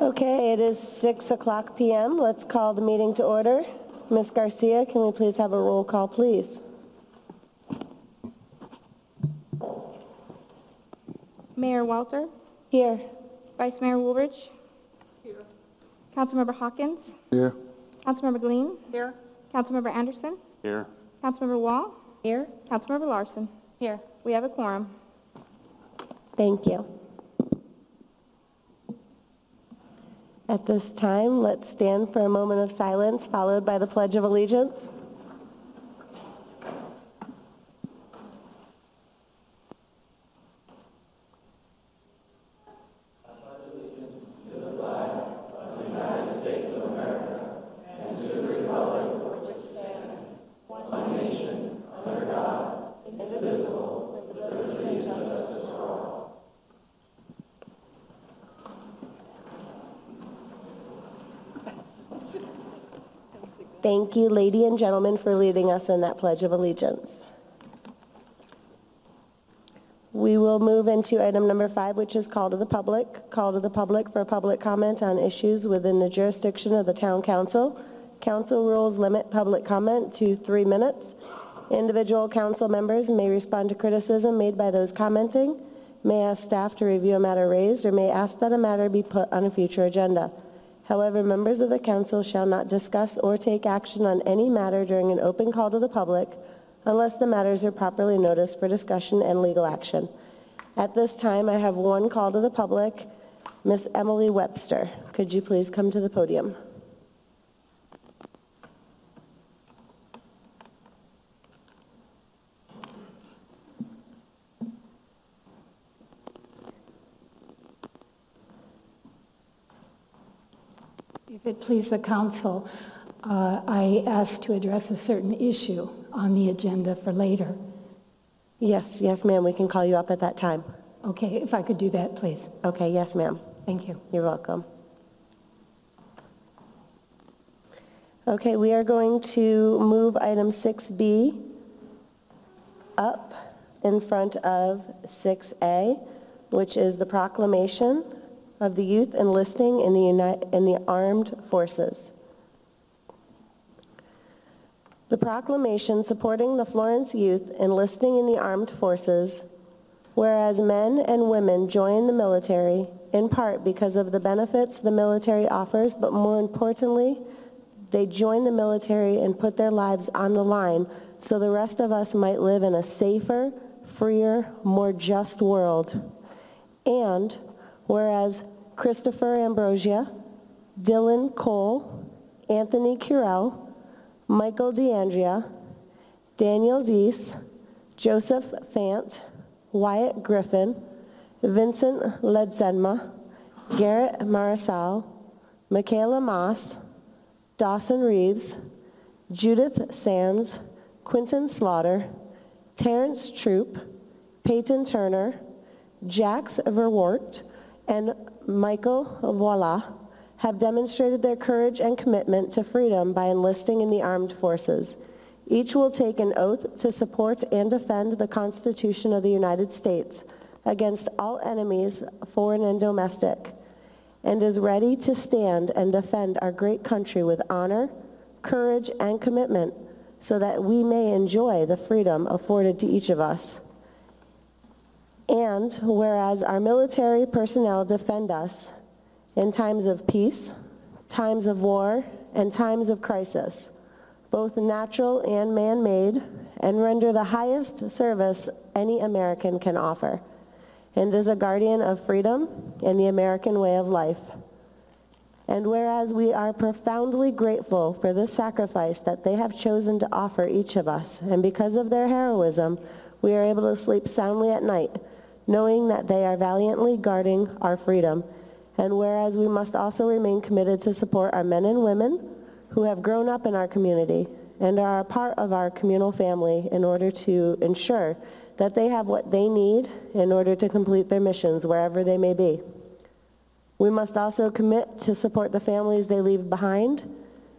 Okay, it is 6:00 p.m. Let's call the meeting to order. Ms. Garcia, can we please have a roll call, please? Mayor Walter, Here. Vice Mayor Woolridge, here. Councilmember Hawkins, Here. Councilmember Glean, here. Councilmember Anderson, Here. Councilmember Wall, Here. Councilmember Larson. Here. We have a quorum. Thank you. At this time, let's stand for a moment of silence, followed by the Pledge of Allegiance. Thank you, ladies and gentlemen, for leading us in that Pledge of Allegiance. We will move into item number 5, which is call to the public. Call to the public for public comment on issues within the jurisdiction of the Town Council. Council rules limit public comment to 3 minutes. Individual council members may respond to criticism made by those commenting, may ask staff to review a matter raised, or may ask that a matter be put on a future agenda. However, members of the council shall not discuss or take action on any matter during an open call to the public unless the matters are properly noticed for discussion and legal action. At this time, I have one call to the public. Miss Emily Webster, could you please come to the podium? If it please the council, I asked to address a certain issue on the agenda for later. Yes, ma'am, we can call you up at that time. Okay, if I could do that, please. Okay, yes, ma'am. Thank you. You're welcome. Okay, we are going to move item 6B up in front of 6A, which is the proclamation of the youth enlisting in the armed forces. The proclamation supporting the Florence youth enlisting in the armed forces, whereas men and women join the military in part because of the benefits the military offers, but more importantly, they join the military and put their lives on the line so the rest of us might live in a safer, freer, more just world. And whereas Christopher Ambrosia, Dylan Cole, Anthony Curell, Michael DeAndrea, Daniel Deese, Joseph Fant, Wyatt Griffin, Vincent Ledsenma, Garrett Marisal, Michaela Moss, Dawson Reeves, Judith Sands, Quentin Slaughter, Terrence Troop, Peyton Turner, Jax Verwort, and Michael Voila have demonstrated their courage and commitment to freedom by enlisting in the armed forces. Each will take an oath to support and defend the Constitution of the United States against all enemies, foreign and domestic, and is ready to stand and defend our great country with honor, courage, and commitment so that we may enjoy the freedom afforded to each of us. And whereas our military personnel defend us in times of peace, times of war, and times of crisis, both natural and man-made, and render the highest service any American can offer, and is a guardian of freedom and the American way of life. And whereas we are profoundly grateful for this sacrifice that they have chosen to offer each of us, and because of their heroism, we are able to sleep soundly at night, knowing that they are valiantly guarding our freedom. And whereas we must also remain committed to support our men and women who have grown up in our community and are a part of our communal family in order to ensure that they have what they need in order to complete their missions wherever they may be. We must also commit to support the families they leave behind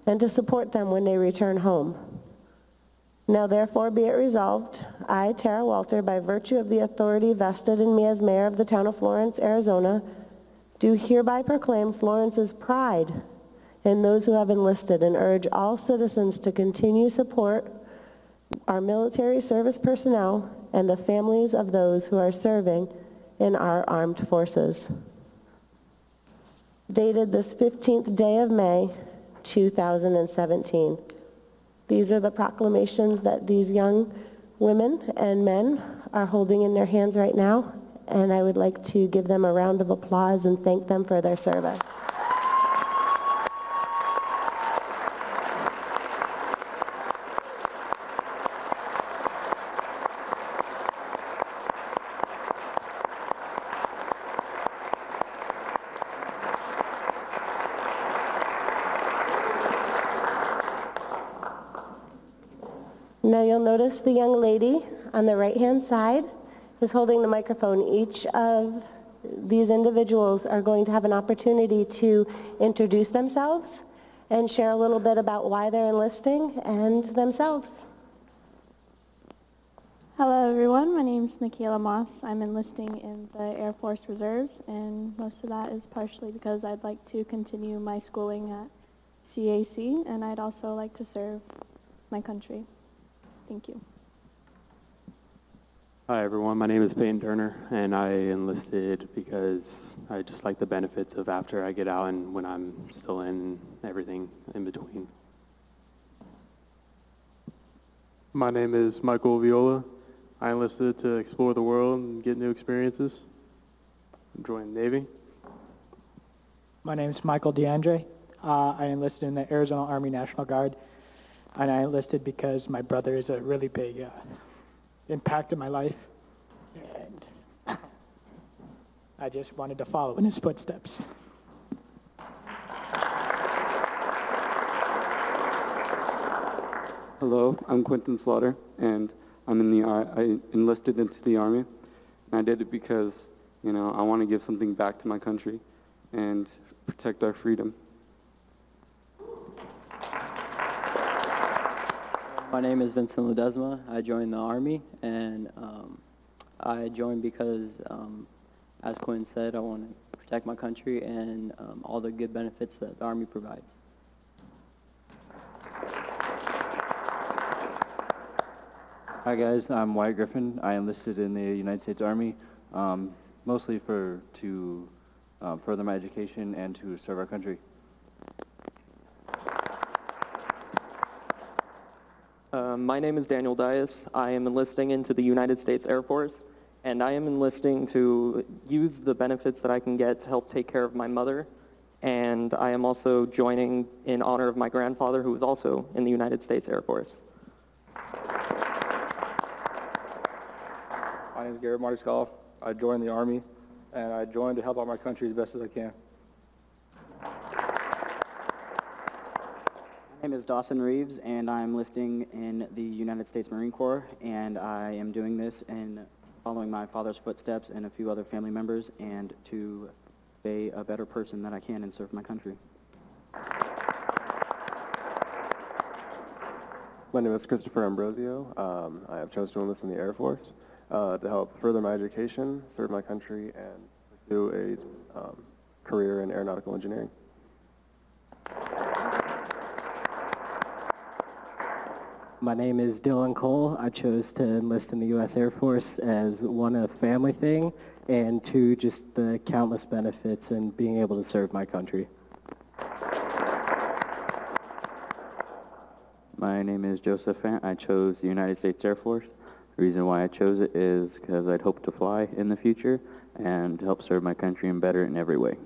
and to support them when they return home. Now therefore be it resolved, I, Tara Walter, by virtue of the authority vested in me as mayor of the town of Florence, Arizona, do hereby proclaim Florence's pride in those who have enlisted and urge all citizens to continue support our military service personnel and the families of those who are serving in our armed forces. Dated this 15th day of May, 2017. These are the proclamations that these young women and men are holding in their hands right now, and I would like to give them a round of applause and thank them for their service. Now you'll notice the young lady on the right-hand side is holding the microphone. Each of these individuals are going to have an opportunity to introduce themselves and share a little bit about why they're enlisting and themselves. Hello, everyone. My name is Michaela Moss. I'm enlisting in the Air Force Reserves, and most of that is partially because I'd like to continue my schooling at CAC, and I'd also like to serve my country. Thank you. Hi everyone, my name is Peyton Turner, and I enlisted because I just like the benefits of after I get out and when I'm still in, everything in between. My name is Michael Viola. I enlisted to explore the world and get new experiences. I'm joining the Navy. My name is Michael DeAndre. I enlisted in the Arizona Army National Guard, and I enlisted because my brother is a really big impact in my life, and I just wanted to follow in his footsteps. Hello, I'm Quentin Slaughter, and I enlisted into the Army, and I did it because, I want to give something back to my country and protect our freedom. My name is Vincent Ledesma. I joined the Army, and I joined because, as Quinn said, I want to protect my country and all the good benefits that the Army provides. Hi guys, I'm Wyatt Griffin. I enlisted in the United States Army, mostly to further my education and to serve our country. My name is Daniel Dias. I am enlisting into the United States Air Force, and I am enlisting to use the benefits that I can get to help take care of my mother, and I am also joining in honor of my grandfather, who was also in the United States Air Force. My name is Garrett Martiscall. I joined the Army, and I joined to help out my country as best as I can. My name is Dawson Reeves, and I'm enlisting in the United States Marine Corps, and I am doing this in following my father's footsteps and a few other family members, and to be a better person that I can and serve my country. My name is Christopher Ambrosio. I have chosen to enlist in the Air Force to help further my education, serve my country, and pursue a career in aeronautical engineering. My name is Dylan Cole. I chose to enlist in the U.S. Air Force as one, a family thing, and two, just the countless benefits and being able to serve my country. My name is Joseph Fant. I chose the United States Air Force. The reason why I chose it is because I'd hope to fly in the future and to help serve my country and better it in every way.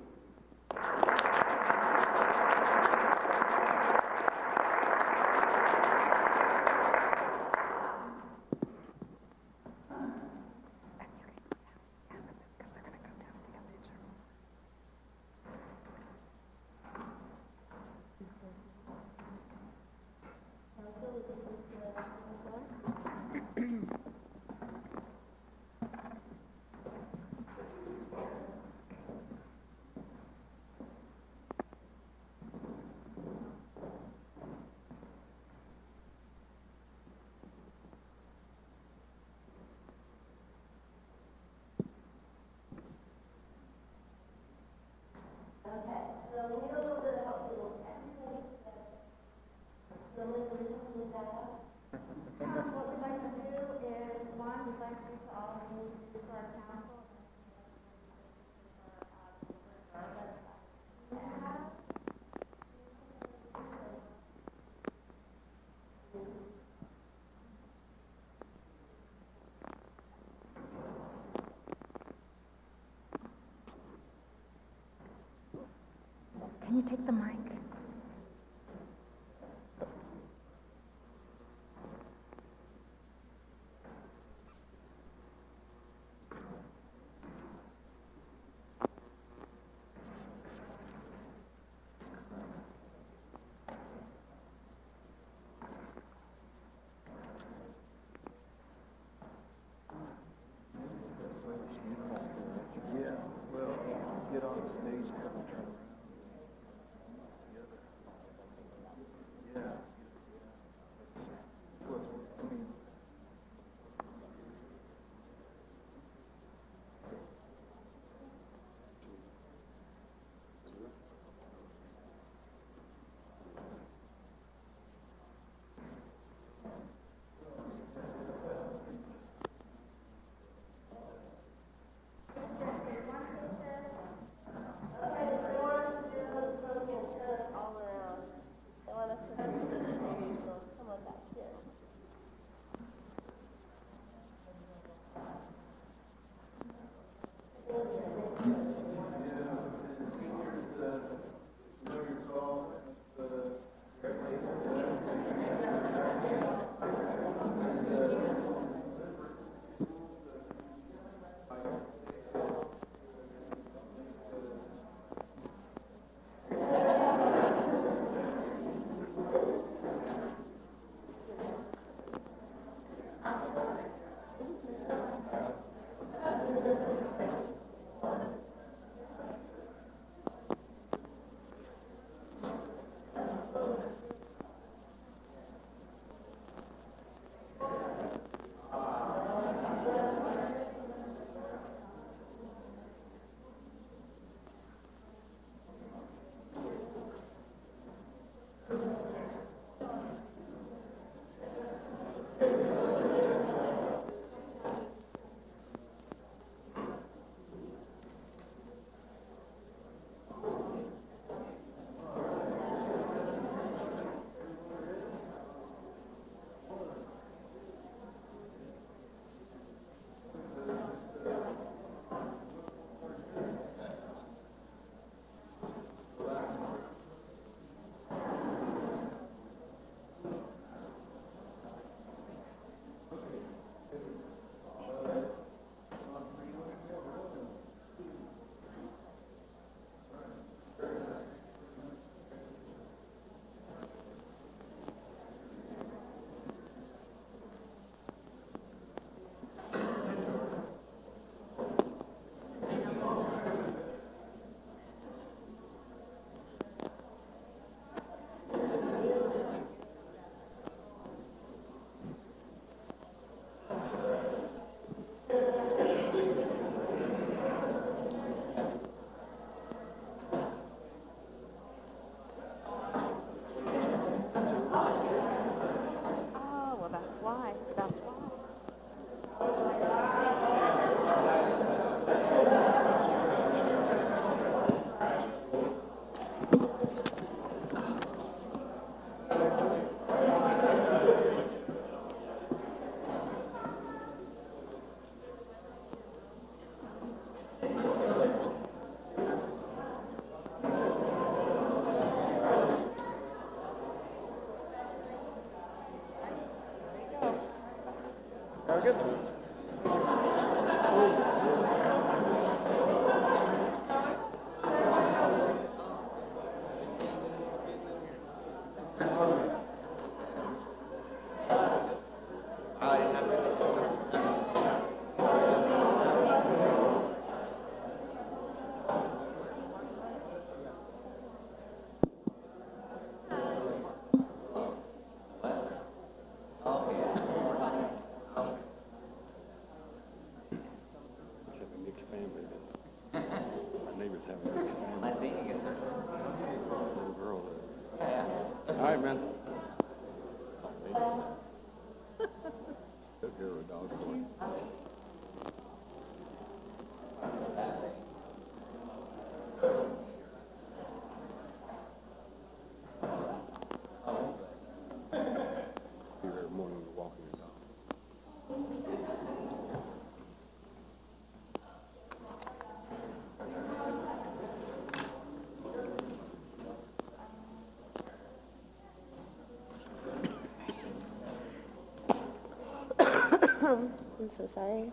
I'm so sorry.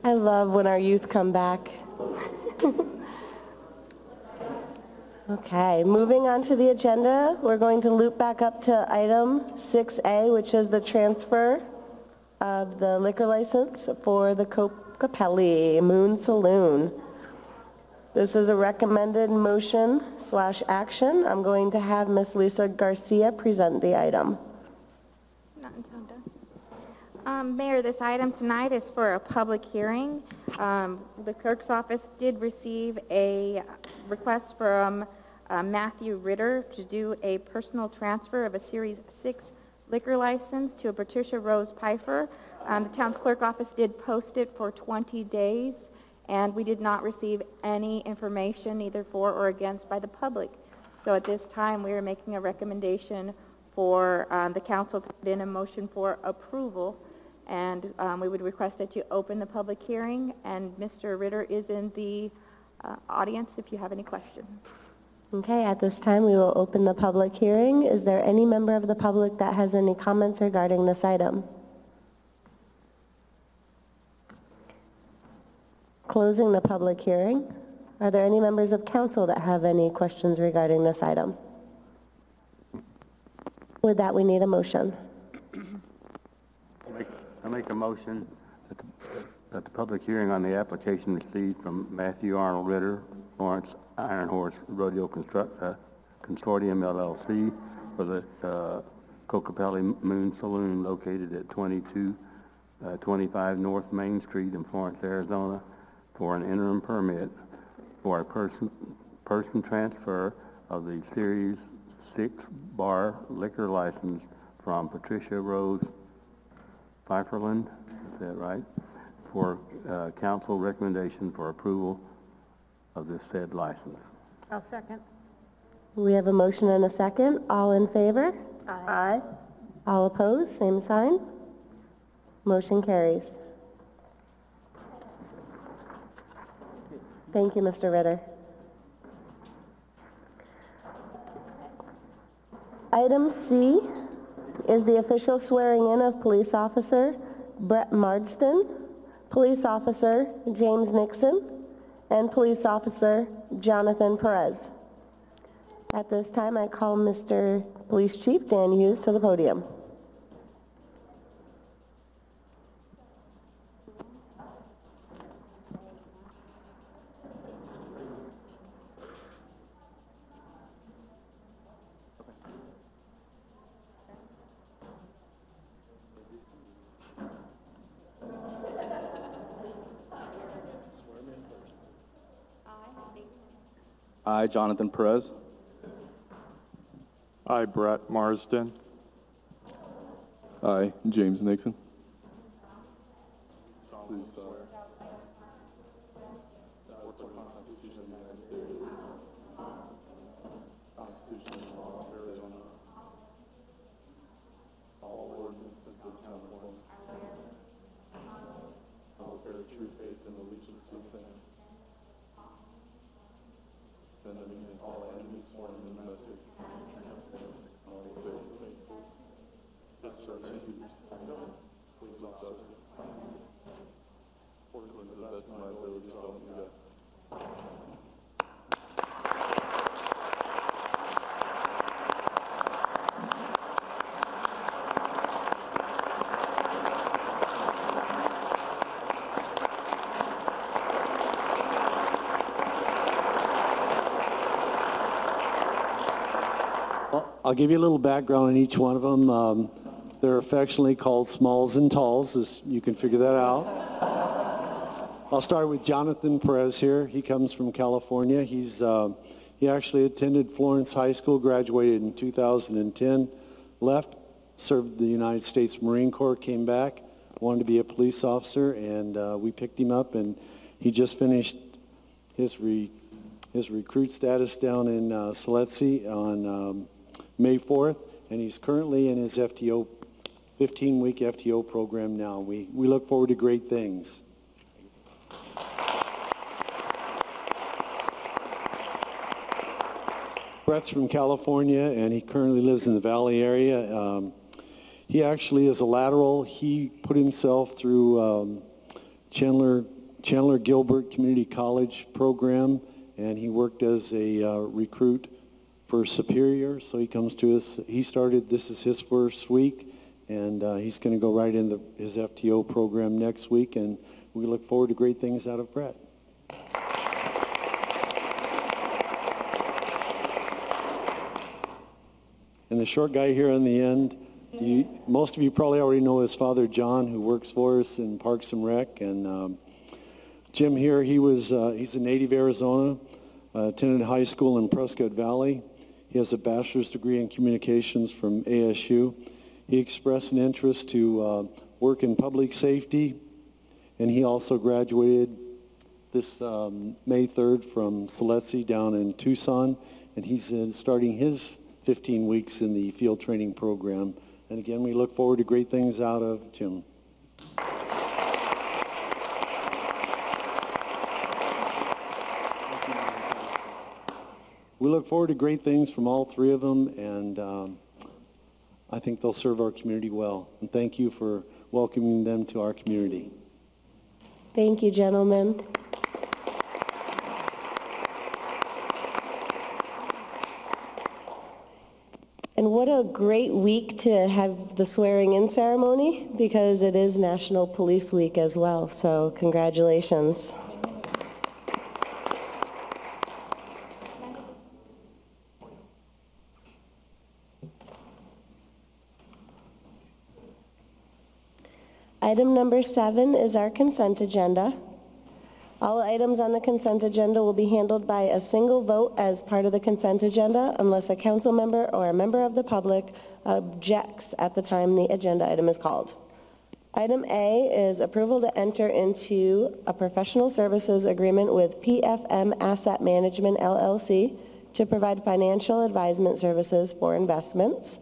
I love when our youth come back. Okay, moving on to the agenda, we're going to loop back up to item 6A, which is the transfer of the liquor license for the Cocapelli Moon Saloon. This is a recommended motion/action. I'm going to have Ms. Lisa Garcia present the item. Mayor, this item tonight is for a public hearing. The clerk's office did receive a request from Matthew Ritter to do a personal transfer of a Series 6 liquor license to a Patricia Rose Pfeiffer. The town's clerk office did post it for 20 days, and we did not receive any information either for or against by the public. So at this time, we are making a recommendation for the council to put in a motion for approval, and we would request that you open the public hearing, and Mr. Ritter is in the audience if you have any questions. Okay, at this time, we will open the public hearing. Is there any member of the public that has any comments regarding this item? Closing the public hearing. Are there any members of council that have any questions regarding this item? With that, we need a motion. I make a motion that the public hearing on the application received from Matthew Arnold Ritter, Florence Iron Horse Rodeo Consortium LLC for the Cocapelli Moon Saloon located at 2225 North Main Street in Florence, Arizona, for an interim permit for a person transfer of the Series 6 bar liquor license from Patricia Rose Pfeifferland, is that right? For council recommendation for approval of this said license. I'll second. We have a motion and a second. All in favor? Aye. All opposed? Same sign. Motion carries. Thank you, Mr. Ritter. Item C is the official swearing in of Police Officer Brett Marsden, Police Officer James Nixon, and Police Officer Jonathan Perez. At this time, I call Mr. Police Chief Dan Hughes to the podium. I, Jonathan Perez. I, Brett Marsden. I, James Nixon. I'll give you a little background on each one of them. They're affectionately called Smalls and Talls, as you can figure that out. I'll start with Jonathan Perez here. He comes from California. He actually attended Florence High School, graduated in 2010, left, served the United States Marine Corps, came back, wanted to be a police officer, and we picked him up, and he just finished his recruit status down in Siletsi on May 4th, and he's currently in his FTO, 15-week FTO program now. We look forward to great things. Brett's from California, and he currently lives in the Valley area. He actually is a lateral. He put himself through Chandler Gilbert Community College program and he worked as a recruit for Superior, so he comes to us. This is his first week, and he's going to go right into his FTO program next week, and we look forward to great things out of Brett. And the short guy here on the end, most of you probably already know his father, John, who works for us in Parks and Rec. And Jim here, he's a native Arizona, attended high school in Prescott Valley. He has a bachelor's degree in communications from ASU. He expressed an interest to work in public safety, and he also graduated this May 3rd from Seletse down in Tucson, and he's starting his 15 weeks in the field training program. And again, we look forward to great things out of Jim. We look forward to great things from all three of them, and I think they'll serve our community well. And thank you for welcoming them to our community. Thank you, gentlemen. And what a great week to have the swearing-in ceremony, because it is National Police Week as well, so congratulations. Item number 7 is our consent agenda. All items on the consent agenda will be handled by a single vote as part of the consent agenda unless a council member or a member of the public objects at the time the agenda item is called. Item A is approval to enter into a professional services agreement with PFM Asset Management LLC to provide financial advisement services for investments.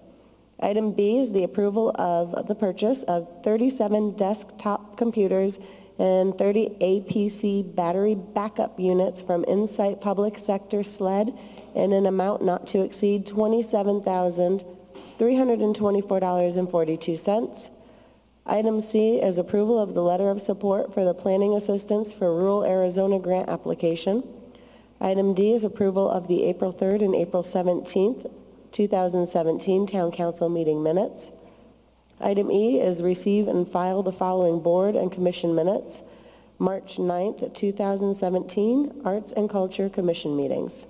Item B is the approval of the purchase of 37 desktop computers and 30 APC battery backup units from Insight Public Sector SLED in an amount not to exceed $27,324.42. Item C is approval of the letter of support for the planning assistance for rural Arizona grant application. Item D is approval of the April 3rd and April 17th, 2017 Town Council meeting minutes. Item E is receive and file the following board and commission minutes. March 9th, 2017, Arts and Culture Commission meetings.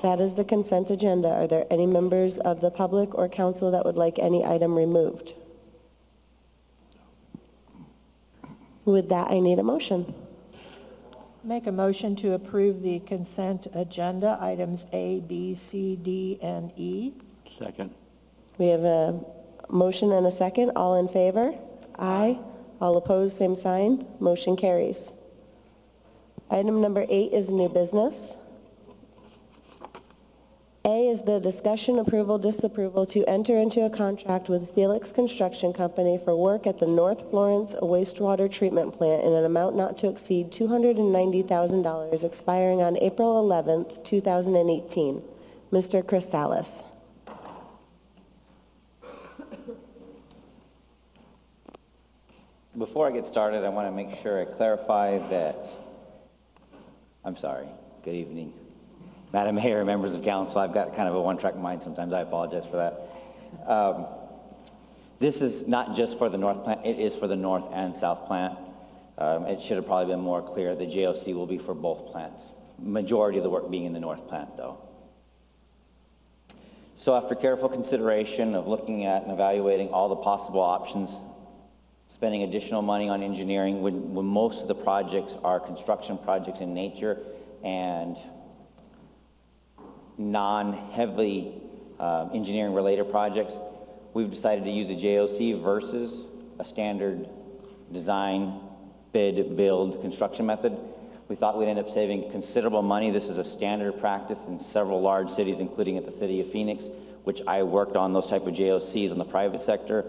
That is the consent agenda. Are there any members of the public or council that would like any item removed? With that, I need a motion. Make a motion to approve the consent agenda, items A, B, C, D, and E. Second. We have a motion and a second. All in favor? Aye. All opposed, same sign. Motion carries. Item number 8 is new business. A is the discussion, approval, disapproval to enter into a contract with Felix Construction Company for work at the North Florence wastewater treatment plant in an amount not to exceed $290,000 expiring on April 11th, 2018. Mr. Cristalis. Before I get started, I want to make sure I clarify that, I'm sorry, good evening. Madam Mayor, members of council, I've got kind of a one-track mind sometimes. I apologize for that. This is not just for the north plant, it is for the north and south plant. It should have probably been more clear. The JOC will be for both plants. Majority of the work being in the north plant, though. So after careful consideration of looking at and evaluating all the possible options, spending additional money on engineering when most of the projects are construction projects in nature and non-heavily engineering related projects, we've decided to use a JOC versus a standard design, bid, build, construction method. We thought we'd end up saving considerable money. This is a standard practice in several large cities, including at the city of Phoenix, which I worked on those type of JOCs in the private sector.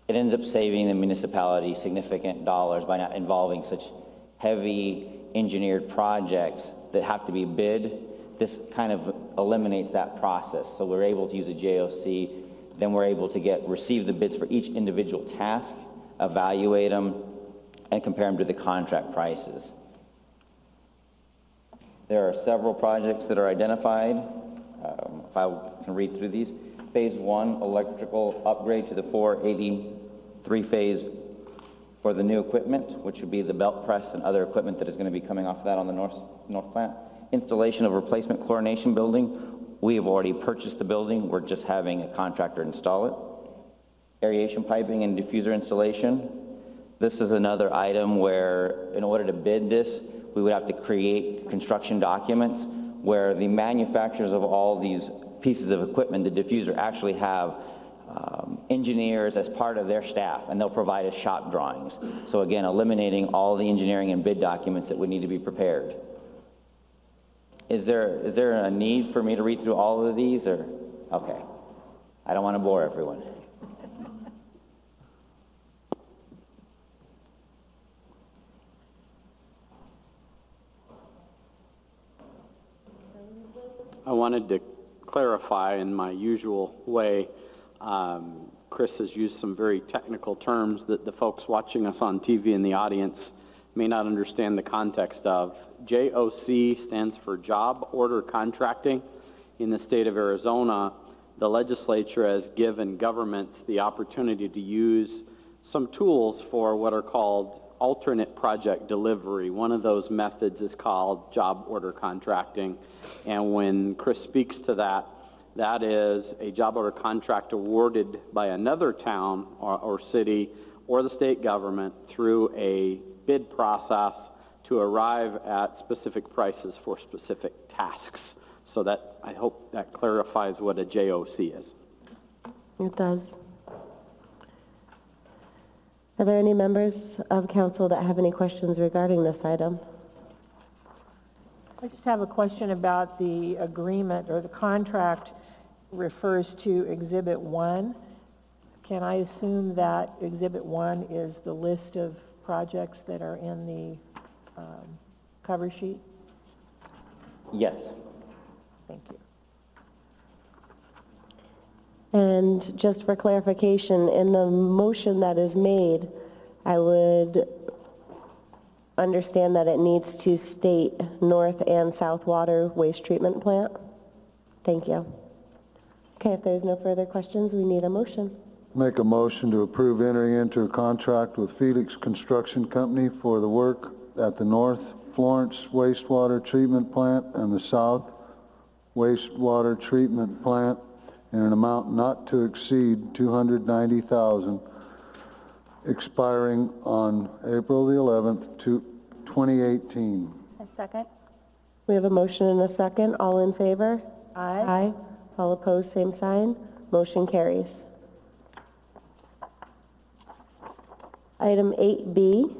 It ends up saving the municipality significant dollars by not involving such heavy engineered projects that have to be bid. This kind of eliminates that process. So we're able to use a JOC, then we're able to receive the bids for each individual task, evaluate them, and compare them to the contract prices. There are several projects that are identified. If I can read through these. Phase 1, electrical upgrade to the 483 phase for the new equipment, which would be the belt press and other equipment that is going to be coming off of that on the north plant. Installation of replacement chlorination building. We have already purchased the building. We're just having a contractor install it. Aeration piping and diffuser installation. This is another item where, in order to bid this, we would have to create construction documents where the manufacturers of all these pieces of equipment, the diffuser, actually have engineers as part of their staff, and they'll provide us shop drawings. So again, eliminating all the engineering and bid documents that would need to be prepared. Is there a need for me to read through all of these, or? Okay. I don't want to bore everyone. I wanted to clarify in my usual way. Chris has used some very technical terms that the folks watching us on TV in the audience may not understand the context of. JOC stands for Job Order Contracting. In the state of Arizona, the legislature has given governments the opportunity to use some tools for what are called alternate project delivery. One of those methods is called job order contracting. And when Chris speaks to that, that is a job order contract awarded by another town or city or the state government through a bid process to arrive at specific prices for specific tasks. So that, I hope that clarifies what a JOC is. It does. Are there any members of council that have any questions regarding this item? I just have a question about the agreement, or the contract refers to Exhibit 1. Can I assume that Exhibit 1 is the list of projects that are in the cover sheet? Yes. Thank you. And just for clarification, in the motion that is made, I would understand that it needs to state North and South Water Waste Treatment Plant. Thank you. Okay, if there's no further questions, we need a motion. Make a motion to approve entering into a contract with Felix Construction Company for the work at the North Florence Wastewater Treatment Plant and the South Wastewater Treatment Plant in an amount not to exceed $290,000, expiring on April the 11th, 2018. A second. We have a motion and a second. All in favor? Aye. Aye. All opposed, same sign. Motion carries. Item 8B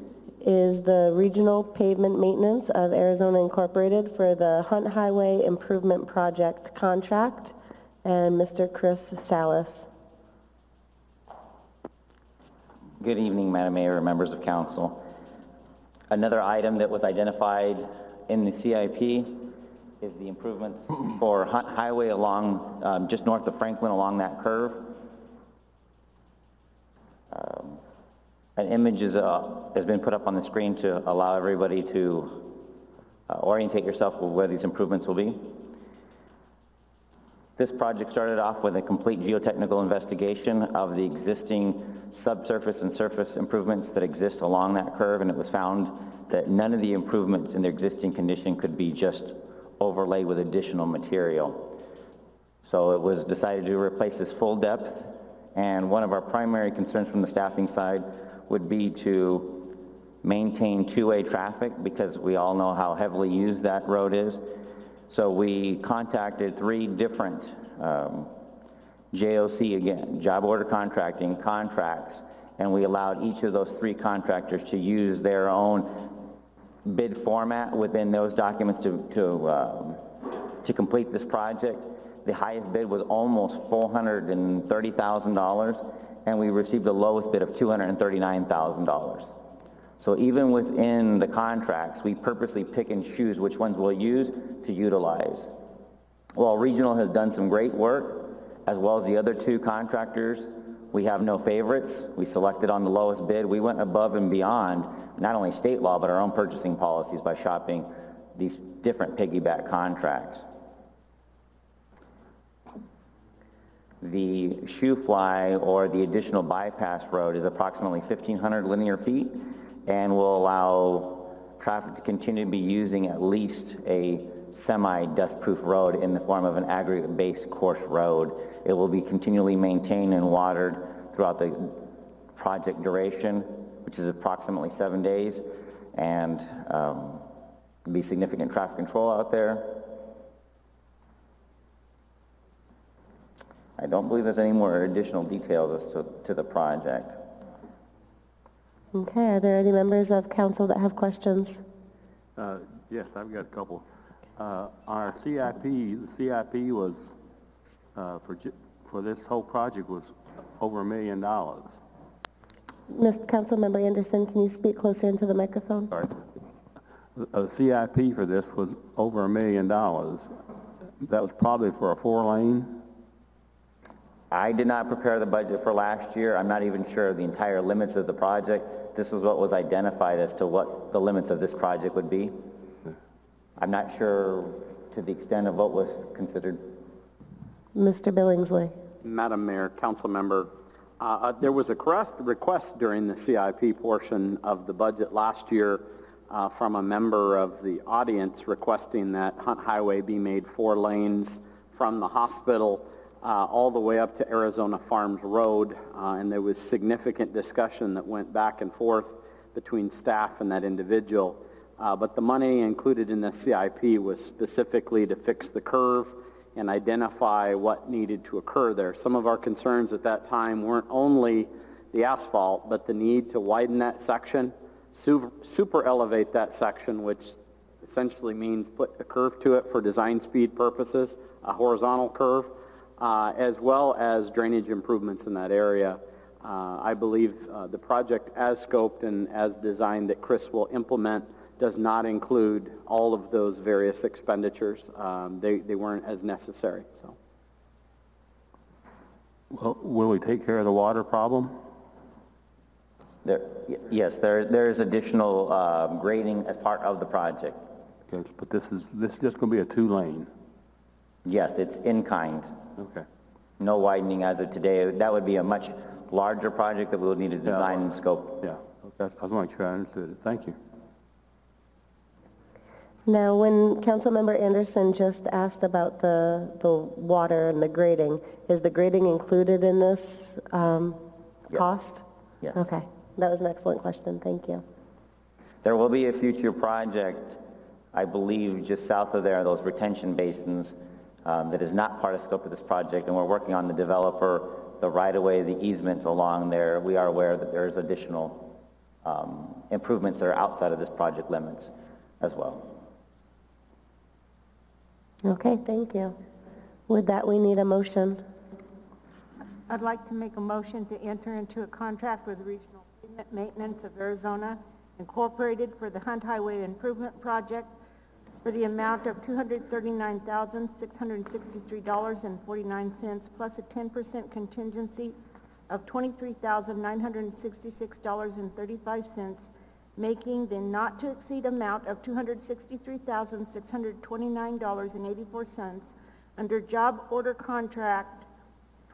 is the Regional Pavement Maintenance of Arizona Incorporated for the Hunt Highway Improvement Project contract, and Mr. Chris Salas. Good evening, Madam Mayor and members of council. Another item that was identified in the CIP is the improvements for Hunt Highway along, just north of Franklin along that curve. An image has been put up on the screen to allow everybody to orientate yourself with where these improvements will be. This project started off with a complete geotechnical investigation of the existing subsurface and surface improvements that exist along that curve, and it was found that none of the improvements in their existing condition could be just overlaid with additional material. So it was decided to replace this full depth, and one of our primary concerns from the staffing side would be to maintain two-way traffic, because we all know how heavily used that road is. So we contacted 3 different JOC, again, job order contracting contracts, and we allowed each of those 3 contractors to use their own bid format within those documents to complete this project. The highest bid was almost $430,000, and we received the lowest bid of $239,000. So even within the contracts, we purposely pick and choose which ones we'll use to utilize. While Regional has done some great work, as well as the other 2 contractors, we have no favorites. We selected on the lowest bid. We went above and beyond not only state law, but our own purchasing policies by shopping these different piggyback contracts. The shoe fly, or the additional bypass road, is approximately 1,500 linear feet and will allow traffic to continue to be using at least a semi-dust-proof road in the form of an aggregate-based course road. It will be continually maintained and watered throughout the project duration, which is approximately 7 days, and be significant traffic control out there. I don't believe there's any more additional details as to the project. Okay, are there any members of council that have questions? Yes, I've got a couple. Our CIP, the CIP was, for this whole project was over $1 million. Councilmember Anderson, can you speak closer into the microphone? Sorry. The CIP for this was over $1 million. That was probably for a 4-lane. I did not prepare the budget for last year. I'm not even sure of the entire limits of the project. This is what was identified as to what the limits of this project would be. I'm not sure to the extent of what was considered. Mr. Billingsley. Madam Mayor, council member, there was a request during the CIP portion of the budget last year from a member of the audience requesting that Hunt Highway be made 4 lanes from the hospital all the way up to Arizona Farms Road, and there was significant discussion that went back and forth between staff and that individual. But the money included in the CIP was specifically to fix the curve and identify what needed to occur there. Some of our concerns at that time weren't only the asphalt, but the need to widen that section, super elevate that section, which essentially means put a curve to it for design speed purposes, a horizontal curve, as well as drainage improvements in that area. I believe the project as scoped and as designed that Chris will implement does not include all of those various expenditures. They weren't as necessary. So. Well, will we take care of the water problem? Yes, there's additional grading as part of the project. Okay, but this is just going to be a 2-lane. Yes, it's in kind. Okay. No widening as of today. That would be a much larger project that we would need to design and scope. Yeah, okay. I was making sure I understood it. Thank you. Now, when Councilmember Anderson just asked about the water and the grading, is the grading included in this cost? Yes. Okay, that was an excellent question. Thank you. There will be a future project, I believe, just south of there, those retention basins, that is not part of the scope of this project, and we're working on the developer, the right-of-way, the easements along there. We are aware that there's additional improvements that are outside of this project limits as well. Okay, thank you. With that, we need a motion. I'd like to make a motion to enter into a contract with Regional Pavement Maintenance of Arizona Incorporated for the Hunt Highway Improvement Project for the amount of $239,663.49 plus a 10% contingency of $23,966.35, making the not-to-exceed amount of $263,629.84 under Job Order Contract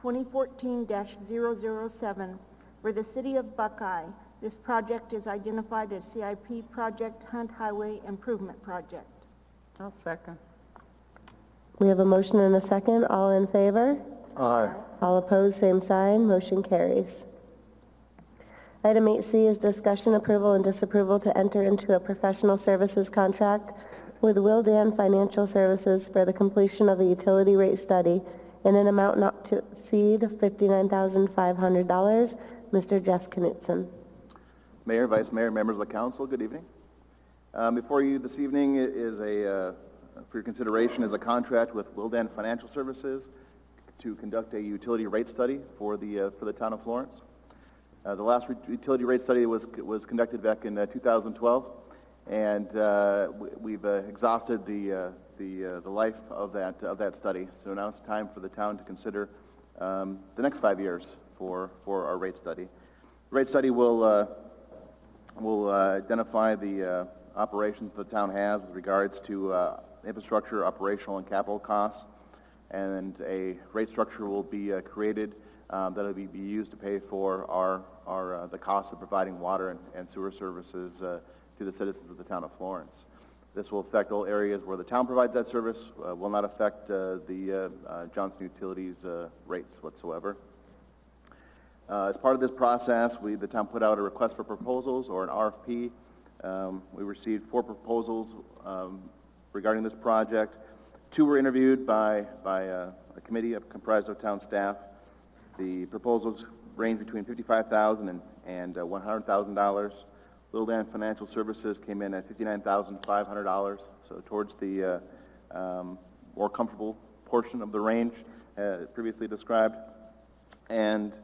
2014-007 for the City of Buckeye. This project is identified as CIP Project Hunt Highway Improvement Project. I'll second. We have a motion and a second. All in favor? Aye. All opposed, same sign. Motion carries. Item 8C is discussion, approval, and disapproval to enter into a professional services contract with Wildan Financial Services for the completion of a utility rate study in an amount not to exceed $59,500. Mr. Jess Knutson. Mayor, Vice Mayor, members of the council, good evening. Before you this evening is for your consideration is a contract with Wildan Financial Services to conduct a utility rate study for the town of Florence. The last utility rate study was conducted back in 2012, and we've exhausted the life of that study. So now it's time for the town to consider the next 5 years for our rate study. The rate study will identify the operations the town has with regards to infrastructure, operational, and capital costs. And a rate structure will be created that will be used to pay for the cost of providing water and sewer services to the citizens of the town of Florence. This will affect all areas where the town provides that service, will not affect the Johnson Utilities rates whatsoever. As part of this process, the town put out a request for proposals, or an RFP. We received 4 proposals regarding this project. 2 were interviewed by a committee comprised of town staff. The proposals range between $55,000 and $100,000. Wildan Financial Services came in at $59,500, so towards the more comfortable portion of the range previously described. And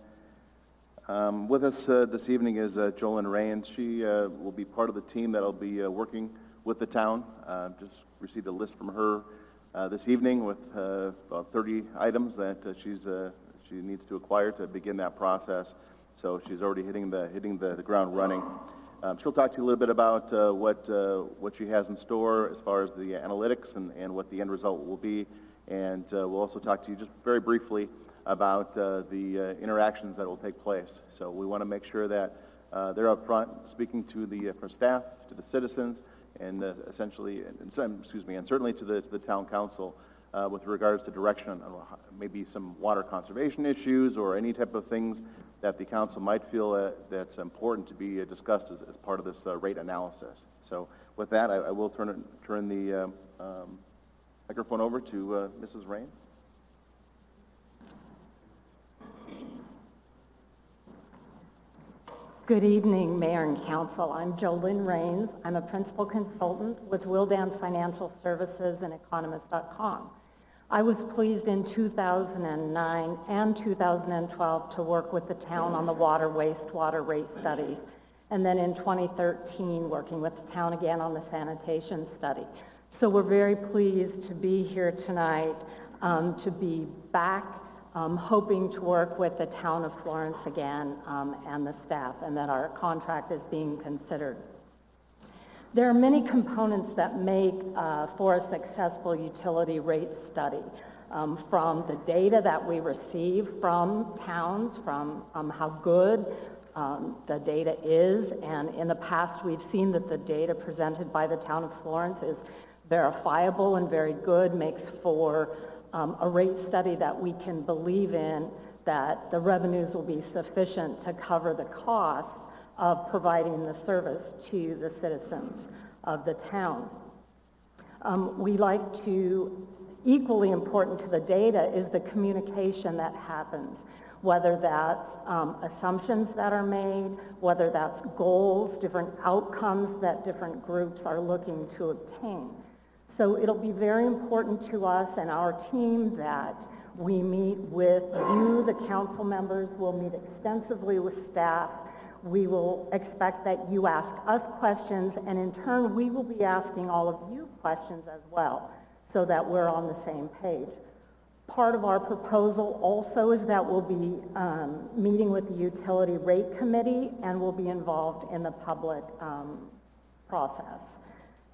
with us this evening is Jolyn Rains. She will be part of the team that will be working with the town. Just received a list from her this evening with about 30 items that she needs to acquire to begin that process. So she's already hitting the ground running. She'll talk to you a little bit about what she has in store as far as the analytics and what the end result will be. And we'll also talk to you just very briefly about the interactions that will take place. So we want to make sure that they're up front speaking to for staff, to the citizens, and and certainly to the town council with regards to direction on maybe some water conservation issues or any type of things that the council might feel that's important to be discussed as part of this rate analysis. So with that, I will turn the microphone over to Mrs. Rain. Good evening, Mayor and Council. I'm Jolyn Rains. I'm a principal consultant with Wildan Financial Services and Economist.com. I was pleased in 2009 and 2012 to work with the town on the water wastewater rate studies, and then in 2013 working with the town again on the sanitation study. So we're very pleased to be here tonight, to be back hoping to work with the town of Florence again and the staff, and that our contract is being considered. There are many components that make for a successful utility rate study, from the data that we receive from towns, from how good the data is, and in the past we've seen that the data presented by the town of Florence is verifiable and very good, makes for a rate study that we can believe in, that the revenues will be sufficient to cover the costs of providing the service to the citizens of the town. We like to, equally important to the data is the communication that happens, whether that's assumptions that are made, whether that's goals, different outcomes that different groups are looking to obtain. So it'll be very important to us and our team that we meet with you, the council members. We'll meet extensively with staff. We will expect that you ask us questions, and in turn, we will be asking all of you questions as well, so that we're on the same page. Part of our proposal also is that we'll be meeting with the Utility Rate Committee, and we'll be involved in the public process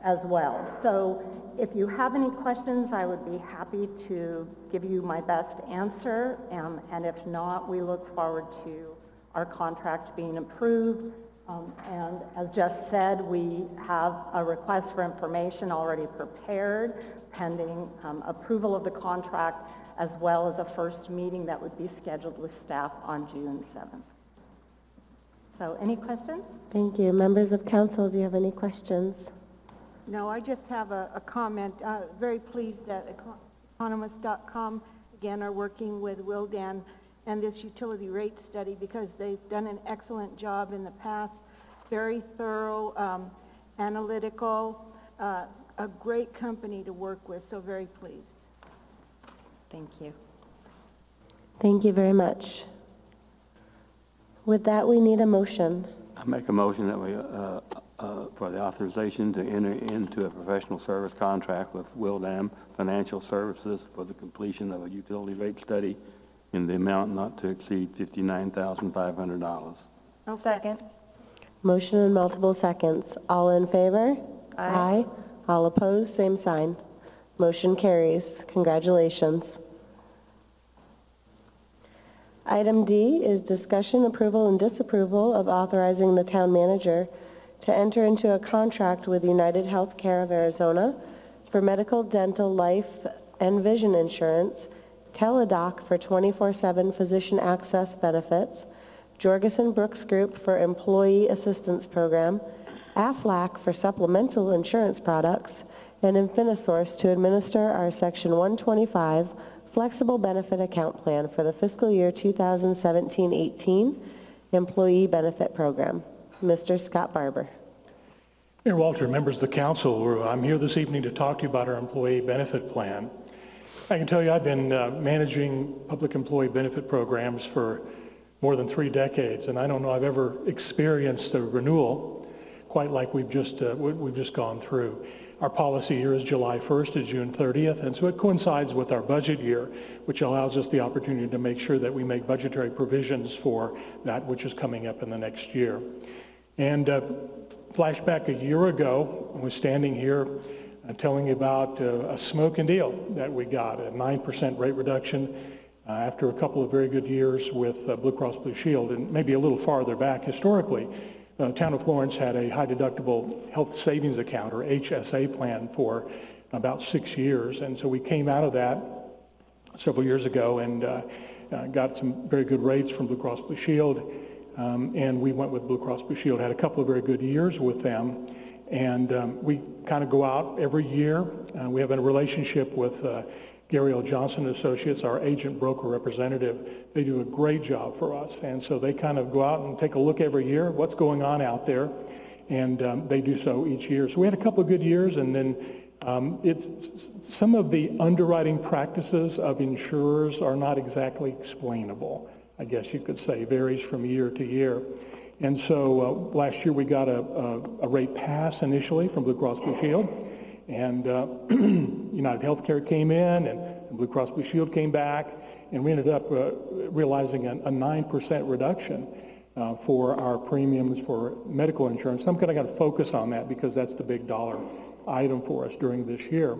as well. So if you have any questions, I would be happy to give you my best answer, and if not, we look forward to our contract being approved. And as just said, we have a request for information already prepared, pending approval of the contract, as well as a first meeting that would be scheduled with staff on June 7th. So any questions? Thank you. Members of council, do you have any questions? No, I just have a comment. Very pleased that Economist.com, again, are working with Wildan and this utility rate study, because they've done an excellent job in the past. Very thorough, analytical, a great company to work with, so very pleased. Thank you. Thank you very much. With that, we need a motion. I make a motion that we, for the authorization to enter into a professional service contract with Wildan Financial Services for the completion of a utility rate study in the amount not to exceed $59,500. I'll second. Motion in multiple seconds. All in favor? Aye. All opposed, same sign. Motion carries. Congratulations. Item D is discussion, approval, and disapproval of authorizing the town manager to enter into a contract with United Healthcare of Arizona for medical, dental, life, and vision insurance, Teladoc for 24/7 physician access benefits, Jorgensen Brooks Group for employee assistance program, Aflac for supplemental insurance products, and Infinisource to administer our Section 125 flexible benefit account plan for the fiscal year 2017-18 employee benefit program. Mr. Scott Barber. Mayor Walter, members of the council, I'm here this evening to talk to you about our employee benefit plan. I can tell you I've been managing public employee benefit programs for more than 3 decades, and I don't know I've ever experienced a renewal quite like we've just gone through. Our policy year is July 1st to June 30th, and so it coincides with our budget year, which allows us the opportunity to make sure that we make budgetary provisions for that which is coming up in the next year. And flashback a year ago, I was standing here telling you about a smoking deal that we got, a 9% rate reduction after a couple of very good years with Blue Cross Blue Shield. And maybe a little farther back historically, the town of Florence had a high deductible health savings account, or HSA plan, for about 6 years. And so we came out of that several years ago and got some very good rates from Blue Cross Blue Shield. And we went with Blue Cross Blue Shield, had a couple of very good years with them. And we kind of go out every year. We have a relationship with Gary L. Johnson Associates, our agent broker representative. They do a great job for us. And so they kind of go out and take a look every year, what's going on out there. And they do so each year. So we had a couple of good years, and then some of the underwriting practices of insurers are not exactly explainable, I guess you could say, varies from year to year. And so last year we got a rate pass initially from Blue Cross Blue Shield, and United Healthcare came in, and Blue Cross Blue Shield came back, and we ended up realizing a 9% reduction for our premiums for medical insurance. I'm kind of got to focus on that because that's the big dollar item for us during this year.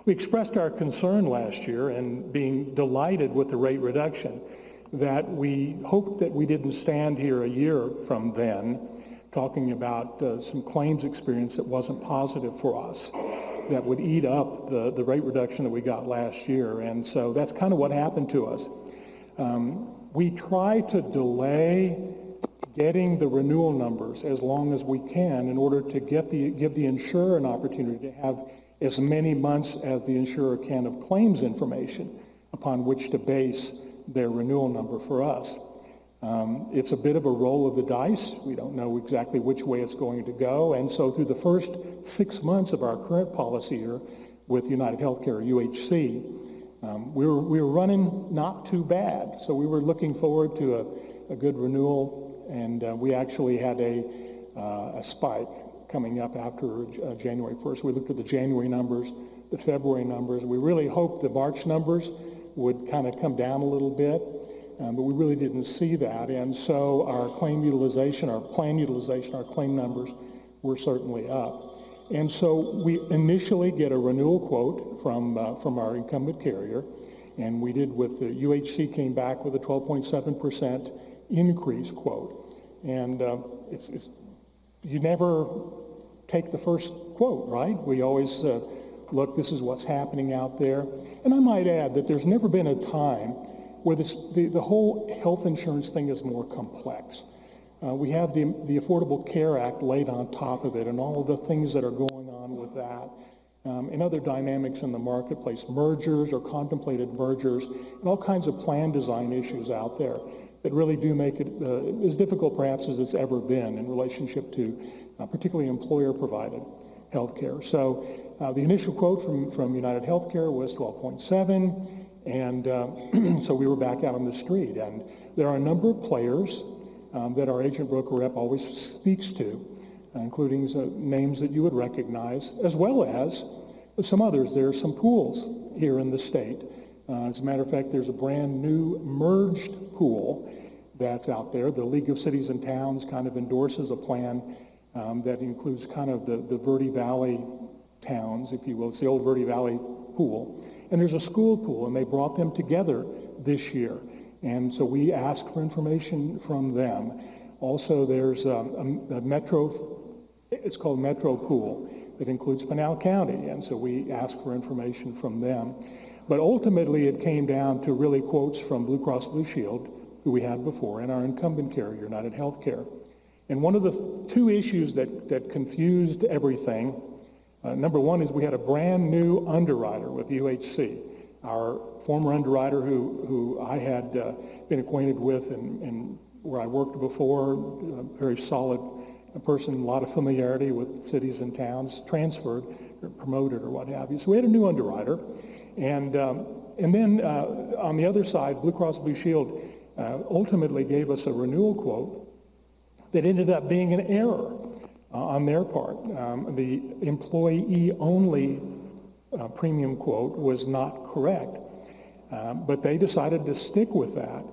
We expressed our concern last year and being delighted with the rate reduction, that we hoped that we didn't stand here a year from then talking about some claims experience that wasn't positive for us, that would eat up the rate reduction that we got last year. And so that's kind of what happened to us. We try to delay getting the renewal numbers as long as we can in order to give the insurer an opportunity to have as many months as the insurer can of claims information upon which to base their renewal number for us. It's a bit of a roll of the dice. We don't know exactly which way it's going to go. And so through the first 6 months of our current policy year with United Healthcare, UHC, we were running not too bad. So we were looking forward to a good renewal, and we actually had a spike coming up after January 1st. We looked at the January numbers, the February numbers. We really hoped the March numbers would kind of come down a little bit, but we really didn't see that. And so our claim utilization, our plan utilization, our claim numbers were certainly up. And so we initially get a renewal quote from our incumbent carrier, and we did with the UHC came back with a 12.7% increase quote. And you never take the first quote, right? We always look, this is what's happening out there. And I might add that there's never been a time where the whole health insurance thing is more complex. We have the Affordable Care Act laid on top of it and all of the things that are going on with that, and other dynamics in the marketplace, mergers or contemplated mergers, and all kinds of plan design issues out there that really do make it as difficult perhaps as it's ever been in relationship to particularly employer-provided health care. So the initial quote from United Healthcare was 12.7, and so we were back out on the street. And there are a number of players that our agent broker rep always speaks to, including names that you would recognize, as well as some others. There are some pools here in the state. As a matter of fact, there's a brand new merged pool that's out there. The League of Cities and Towns kind of endorses a plan that includes kind of the Verde Valley towns, if you will. It's the old Verde Valley pool. And there's a school pool, and they brought them together this year. And so we asked for information from them. Also, there's a Metro, it's called Metro Pool, that includes Pinal County, and so we asked for information from them. But ultimately, it came down to really quotes from Blue Cross Blue Shield, who we had before, and our incumbent carrier, United Healthcare. And one of the two issues that confused everything, number one is we had a brand new underwriter with UHC. Our former underwriter who I had been acquainted with and where I worked before, a very solid person, a lot of familiarity with cities and towns, transferred or promoted or what have you. So we had a new underwriter. And then on the other side, Blue Cross Blue Shield ultimately gave us a renewal quote that ended up being an error on their part. The employee-only premium quote was not correct, but they decided to stick with that.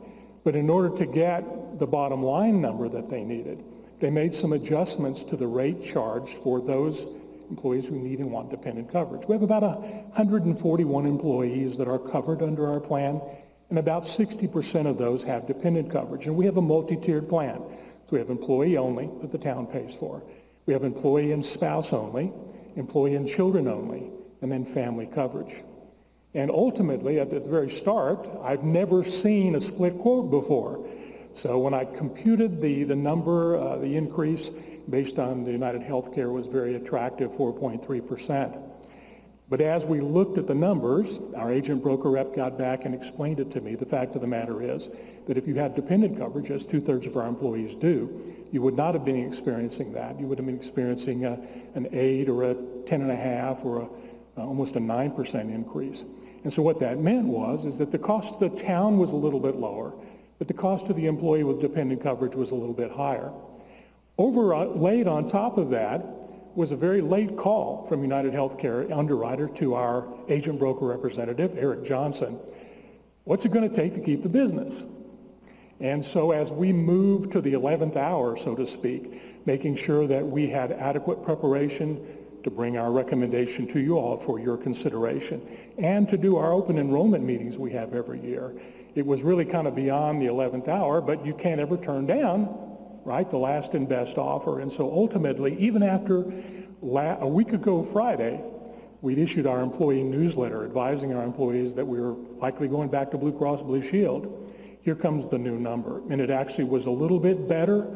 But in order to get the bottom line number that they needed, they made some adjustments to the rate charged for those employees who need and want dependent coverage. We have about 141 employees that are covered under our plan, and about 60% of those have dependent coverage. And we have a multi-tiered plan. So we have employee only that the town pays for. We have employee and spouse only, employee and children only, and then family coverage. And ultimately, at the very start, I've never seen a split quote before. So when I computed the number, the increase based on the United Healthcare was very attractive, 4.3%. But as we looked at the numbers, our agent broker rep got back and explained it to me. The fact of the matter is that if you had dependent coverage, as 2/3 of our employees do, you would not have been experiencing that. You would have been experiencing an 8 or a 10.5 or almost a 9% increase. And so what that meant is that the cost to the town was a little bit lower, but the cost to the employee with dependent coverage was a little bit higher. Overlaid on top of that was a very late call from United Healthcare underwriter to our agent broker representative, Eric Johnson. What's it going to take to keep the business? And so as we moved to the 11th hour, so to speak, making sure that we had adequate preparation to bring our recommendation to you all for your consideration and to do our open enrollment meetings we have every year, it was really kind of beyond the 11th hour, but you can't ever turn down, right, the last and best offer. And so ultimately, even after a week ago Friday, we'd issued our employee newsletter advising our employees that we were likely going back to Blue Cross Blue Shield. Here comes the new number. And it actually was a little bit better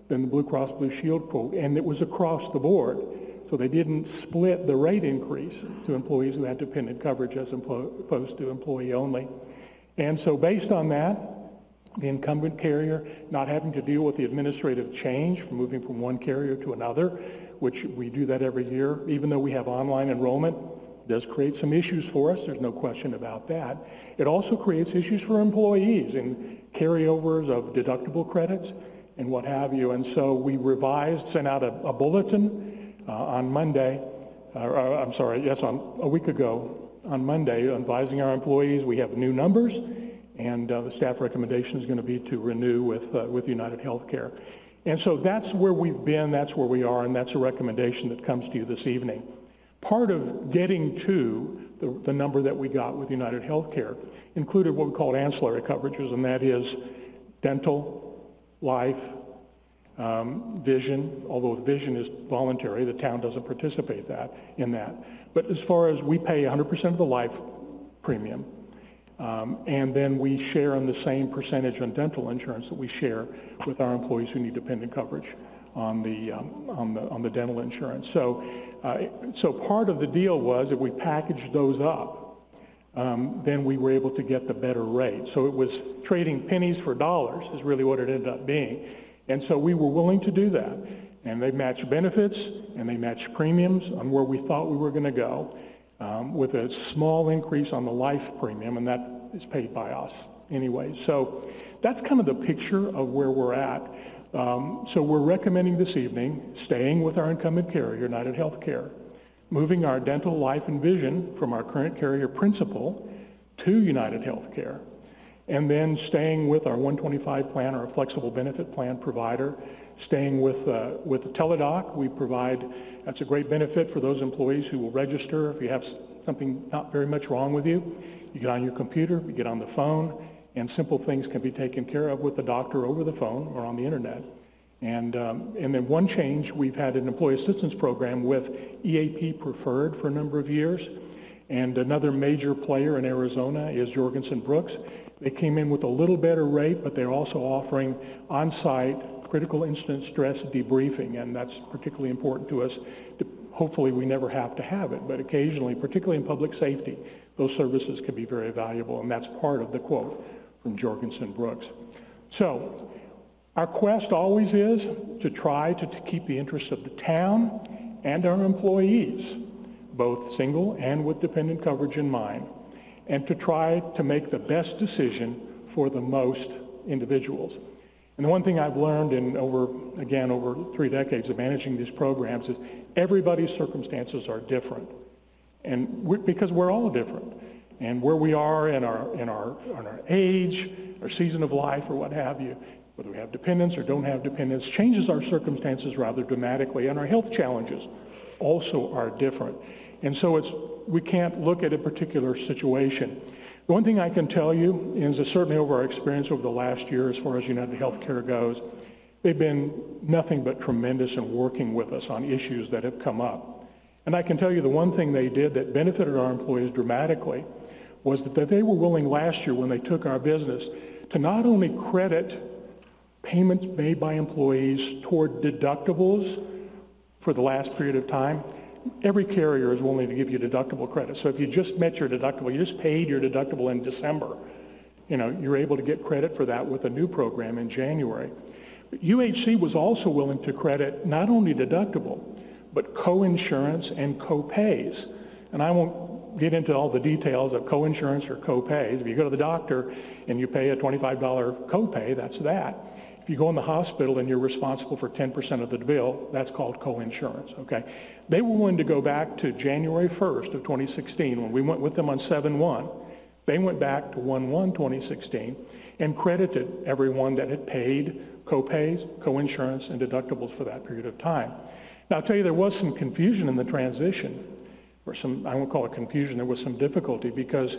than the Blue Cross Blue Shield quote, and it was across the board. So they didn't split the rate increase to employees who had dependent coverage as opposed to employee only. And so based on that, the incumbent carrier not having to deal with the administrative change from moving from one carrier to another, which we do that every year, even though we have online enrollment, does create some issues for us. There's no question about that. It also creates issues for employees and carryovers of deductible credits and what have you. And so we sent out a bulletin on Monday, a week ago on Monday, advising our employees we have new numbers, and the staff recommendation is going to be to renew with United Healthcare. And so that's where we've been, that's where we are, and that's a recommendation that comes to you this evening. Part of getting to the number that we got with United Healthcare included what we call ancillary coverages, and that is dental, life, vision, although vision is voluntary, the town doesn't participate in that. But as far as we pay 100% of the life premium, and then we share in the same percentage on dental insurance that we share with our employees who need dependent coverage on the dental insurance. So part of the deal was if we packaged those up, then we were able to get the better rate. So it was trading pennies for dollars is really what it ended up being. And so we were willing to do that. And they matched benefits and they matched premiums on where we thought we were going to go, with a small increase on the life premium, and that is paid by us anyway. So that's kind of the picture of where we're at. So we're recommending this evening staying with our incumbent carrier, United Healthcare, moving our dental, life, and vision from our current carrier Principal to United Healthcare, and then staying with our 125 plan, our flexible benefit plan provider, Staying with the Teledoc, we provide, that's a great benefit for those employees who will register if you have something not very much wrong with you. You get on your computer, you get on the phone, and simple things can be taken care of with the doctor over the phone or on the internet. And then one change, we've had an employee assistance program with EAP Preferred for a number of years. And another major player in Arizona is Jorgensen Brooks. They came in with a little better rate, but they're also offering on-site critical incident stress debriefing, and that's particularly important to us. Hopefully we never have to have it, but occasionally, particularly in public safety, those services can be very valuable, and that's part of the quote from Jorgensen Brooks. So our quest always is to try to keep the interests of the town and our employees, both single and with dependent coverage in mind, and to try to make the best decision for the most individuals. And the one thing I've learned in over 3 decades of managing these programs is everybody's circumstances are different. And because we're all different. And where we are in our age, our season of life, or what have you, whether we have dependents or don't have dependents, changes our circumstances rather dramatically, and our health challenges also are different. And so we can't look at a particular situation. The one thing I can tell you is that certainly over our experience over the last year as far as United Healthcare goes, they've been nothing but tremendous in working with us on issues that have come up. And I can tell you the one thing they did that benefited our employees dramatically was that they were willing last year when they took our business to not only credit payments made by employees toward deductibles for the last period of time. Every carrier is willing to give you deductible credit. So if you just met your deductible, you just paid your deductible in December, you're able to get credit for that with a new program in January. But UHC was also willing to credit not only deductible, but co-insurance and co-pays. And I won't get into all the details of co-insurance or co-pays. If you go to the doctor and you pay a $25 co-pay, that's that. If you go in the hospital and you're responsible for 10% of the bill, that's called co-insurance, okay? They were willing to go back to January 1st of 2016 when we went with them on 7/1. They went back to 1/1/2016 and credited everyone that had paid co-pays, co-insurance, and deductibles for that period of time. Now, I'll tell you, there was some confusion in the transition, or I won't call it confusion, there was some difficulty because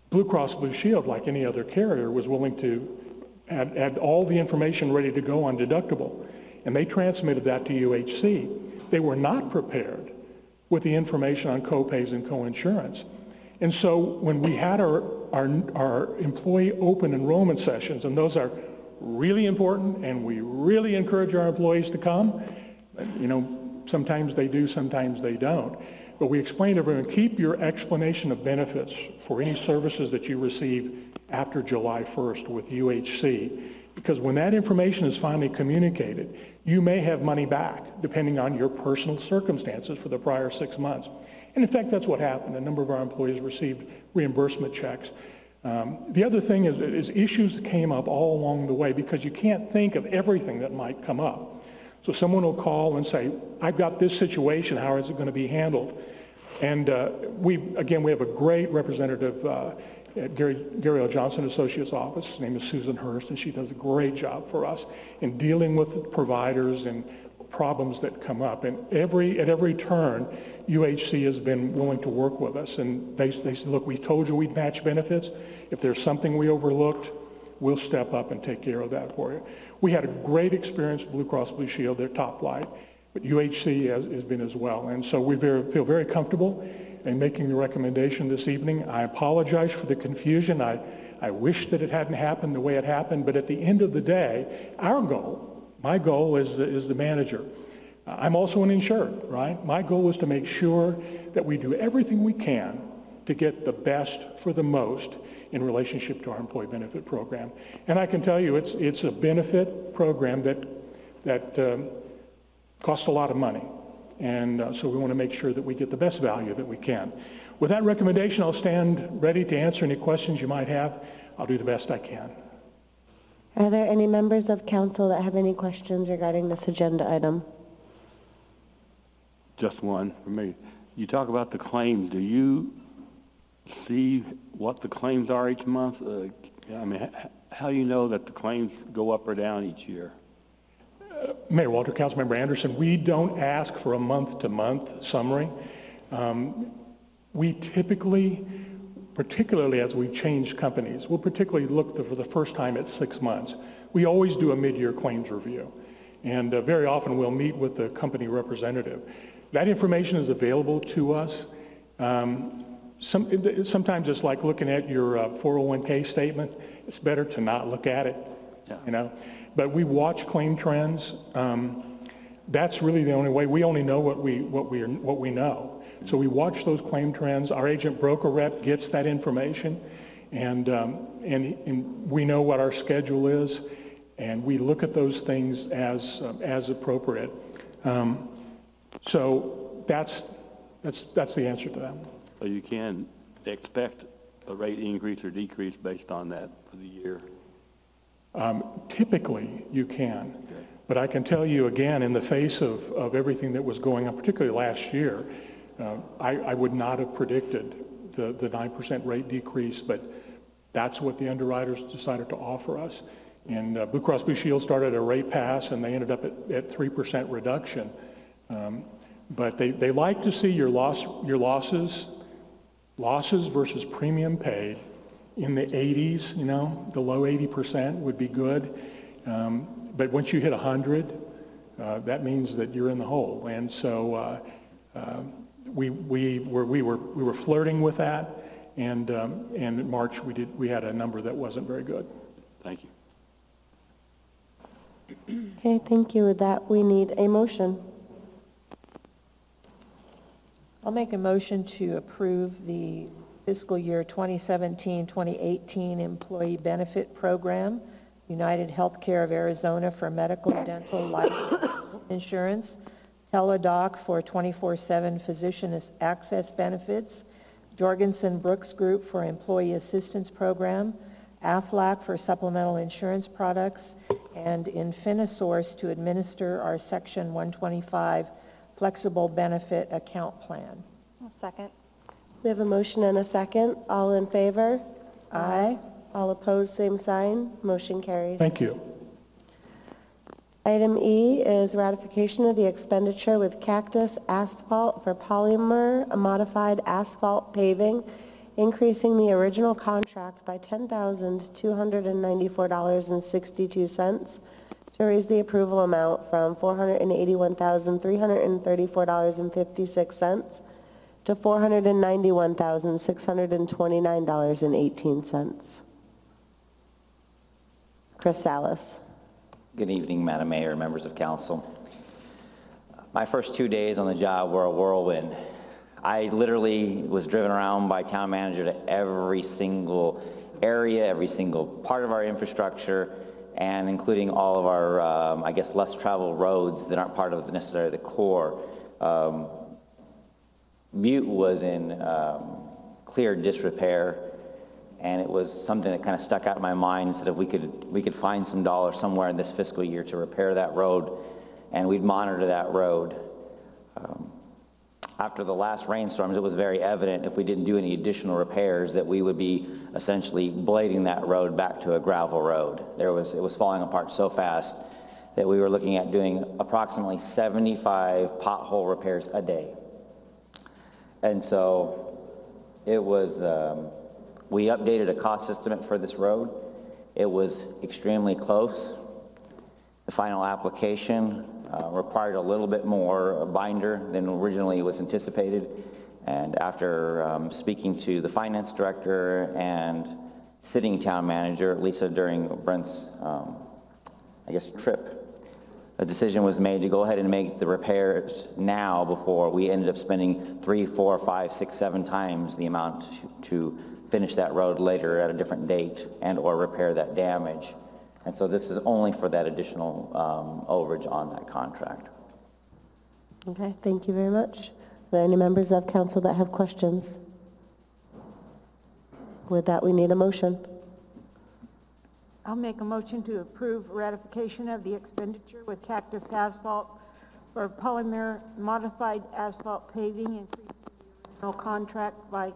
Blue Cross Blue Shield, like any other carrier, was willing to had all the information ready to go on deductible, and they transmitted that to UHC. They were not prepared with the information on co-pays and co-insurance. And so when we had our employee open enrollment sessions, and those are really important, and we really encourage our employees to come, sometimes they do, sometimes they don't. But we explained to everyone, keep your explanation of benefits for any services that you receive after July 1st with UHC, because when that information is finally communicated, you may have money back depending on your personal circumstances for the prior 6 months. And in fact, that's what happened. A number of our employees received reimbursement checks. The other thing is issues that came up all along the way because you can't think of everything that might come up. So someone will call and say, I've got this situation, how is it going to be handled? And we have a great representative at Gary L. Johnson Associates office. His name is Susan Hurst, and she does a great job for us in dealing with providers and problems that come up. And at every turn, UHC has been willing to work with us. And they said, look, we told you we'd match benefits. If there's something we overlooked, we'll step up and take care of that for you. We had a great experience with Blue Cross Blue Shield, their top flight, but UHC has been as well. And so we feel very comfortable in making the recommendation this evening. I apologize for the confusion. I wish that it hadn't happened the way it happened, but at the end of the day, my goal is the manager. I'm also an insured, right? My goal is to make sure that we do everything we can to get the best for the most in relationship to our employee benefit program. And I can tell you it's a benefit program that costs a lot of money. And so we want to make sure that we get the best value that we can. With that recommendation, I'll stand ready to answer any questions you might have. I'll do the best I can. Are there any members of council that have any questions regarding this agenda item? Just one for me. You talk about the claims. Do you see what the claims are each month? How do you know that the claims go up or down each year? Mayor Walter, Councilmember Anderson, we don't ask for a month-to-month summary. We typically, particularly as we change companies, we'll particularly look for the first time at 6 months. We always do a mid-year claims review, and very often we'll meet with the company representative. That information is available to us. Sometimes it's like looking at your 401k statement. It's better to not look at it, you know. But we watch claim trends. That's really the only way. We only know what we know. So we watch those claim trends. Our agent broker rep gets that information, and we know what our schedule is, and we look at those things as appropriate. So that's the answer to that. So you can expect a rate increase or decrease based on that for the year? Typically, you can. Okay. But I can tell you again, in the face of everything that was going on, particularly last year, I would not have predicted the 9% rate decrease, but that's what the underwriters decided to offer us. And Blue Cross Blue Shield started a rate pass, and they ended up at 3% reduction. But they like to see your losses versus premium paid in the 80s, you know, the low 80% would be good. But once you hit 100, that means that you're in the hole. And so we were flirting with that, and in March we had a number that wasn't very good. Thank you. Okay, thank you. With that, we need a motion. I'll make a motion to approve the fiscal year 2017-2018 Employee Benefit Program, United Healthcare of Arizona for medical, dental, life insurance, Teladoc for 24/7 physician access benefits, Jorgensen Brooks Group for Employee Assistance Program, AFLAC for supplemental insurance products, and Infinisource to administer our Section 125 flexible benefit account plan. I'll second. We have a motion and a second. All in favor? Aye. All opposed, same sign. Motion carries. Thank you. Item E is ratification of the expenditure with Cactus Asphalt for polymer modified asphalt paving, increasing the original contract by $10,294.62 to raise the approval amount from $481,334.56 to $491,629.18. Chris Salas. Good evening, Madam Mayor, members of council. My first 2 days on the job were a whirlwind. I literally was driven around by town manager to every single area, every single part of our infrastructure, and including all of our, I guess, less traveled roads that aren't part of necessarily the core. Butte was in clear disrepair, and it was something that kind of stuck out in my mind and said if we could find some dollars somewhere in this fiscal year to repair that road, and we'd monitor that road. After the last rainstorms, it was very evident if we didn't do any additional repairs that we would be essentially blading that road back to a gravel road. It was falling apart so fast that we were looking at doing approximately 75 pothole repairs a day. And so it was, we updated a cost estimate for this road. It was extremely close. The final application required a little bit more binder than originally was anticipated. And after speaking to the finance director and sitting town manager, Lisa, during Brent's, I guess, trip, a decision was made to go ahead and make the repairs now before we ended up spending 3, 4, 5, 6, 7 times the amount to finish that road later at a different date and or repair that damage. And so this is only for that additional overage on that contract. Okay, thank you very much. Are there any members of council that have questions? With that, we need a motion. I'll make a motion to approve ratification of the expenditure with Cactus Asphalt for polymer modified asphalt paving, increasing the original contract by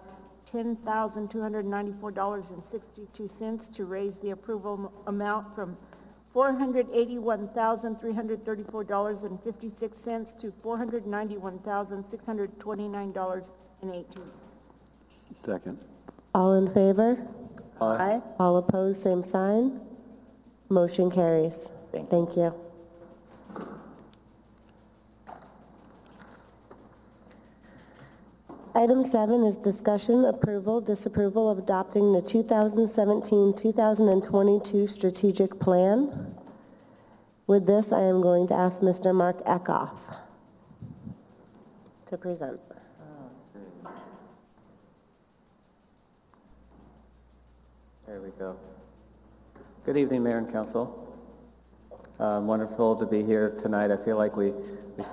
$10,294.62 to raise the approval amount from $481,334.56 to $491,629.18. Second. All in favor? Aye. All opposed, same sign. Motion carries. Thank you. Item 7 is discussion, approval, disapproval of adopting the 2017-2022 strategic plan. With this, I am going to ask Mr. Mark Eckhoff to present. There we go. Good evening, Mayor and Council. Wonderful to be here tonight. I feel like we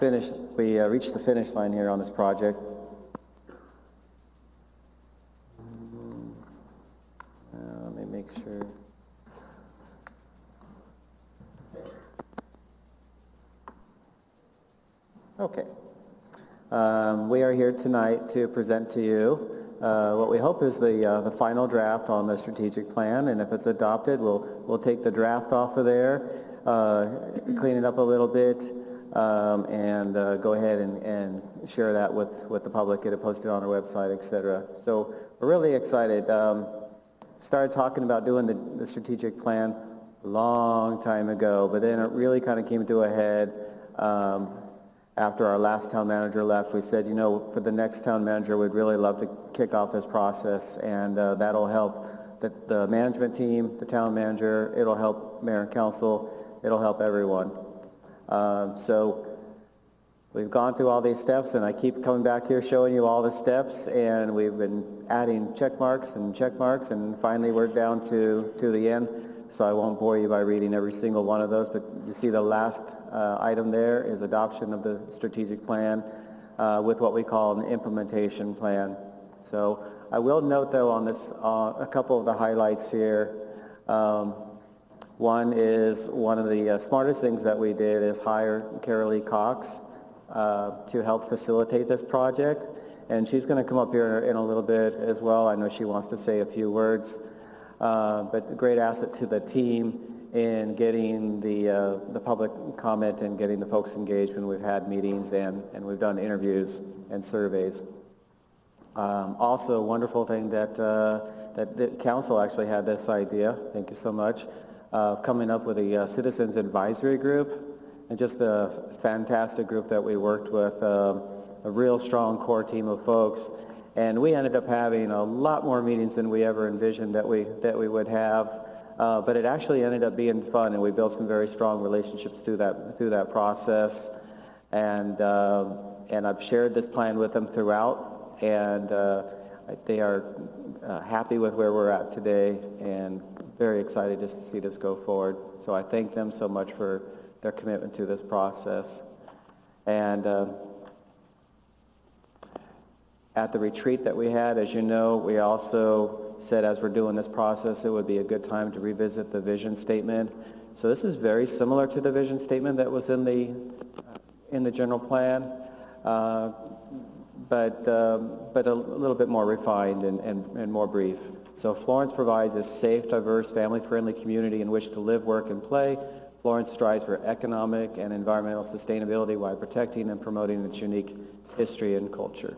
reached the finish line here on this project. Let me make sure. Okay. We are here tonight to present to you what we hope is the final draft on the strategic plan, and if it's adopted, we'll take the draft off of there, clean it up a little bit, and go ahead and share that with the public, get it posted on our website, etc. So we're really excited. Started talking about doing the strategic plan a long time ago, but then it really kind of came to a head after our last town manager left. We said, you know, for the next town manager, we'd really love to kick off this process, and that'll help the management team, the town manager, it'll help mayor and council, it'll help everyone. So we've gone through all these steps, and I keep coming back here showing you all the steps, and we've been adding check marks, and finally we're down to the end. So I won't bore you by reading every single one of those, but you see the last item there is adoption of the strategic plan with what we call an implementation plan. So I will note, though, on this a couple of the highlights here. One is one of the smartest things that we did is hire Carolee Cox to help facilitate this project, and she's going to come up here in a little bit as well. I know she wants to say a few words. But a great asset to the team in getting the public comment and getting the folks engaged when we've had meetings and we've done interviews and surveys. Also, a wonderful thing that the council actually had this idea, thank you so much, of coming up with a citizens advisory group, and just a fantastic group that we worked with, a real strong core team of folks. And we ended up having a lot more meetings than we ever envisioned that we would have, but it actually ended up being fun, and we built some very strong relationships through that process. And I've shared this plan with them throughout, and they are happy with where we're at today, and very excited to see this go forward. So I thank them so much for their commitment to this process. And at the retreat that we had, as you know, we also said as we're doing this process, it would be a good time to revisit the vision statement. So this is very similar to the vision statement that was in the general plan, but a little bit more refined and more brief. So Florence provides a safe, diverse, family-friendly community in which to live, work, and play. Florence strives for economic and environmental sustainability while protecting and promoting its unique history and culture.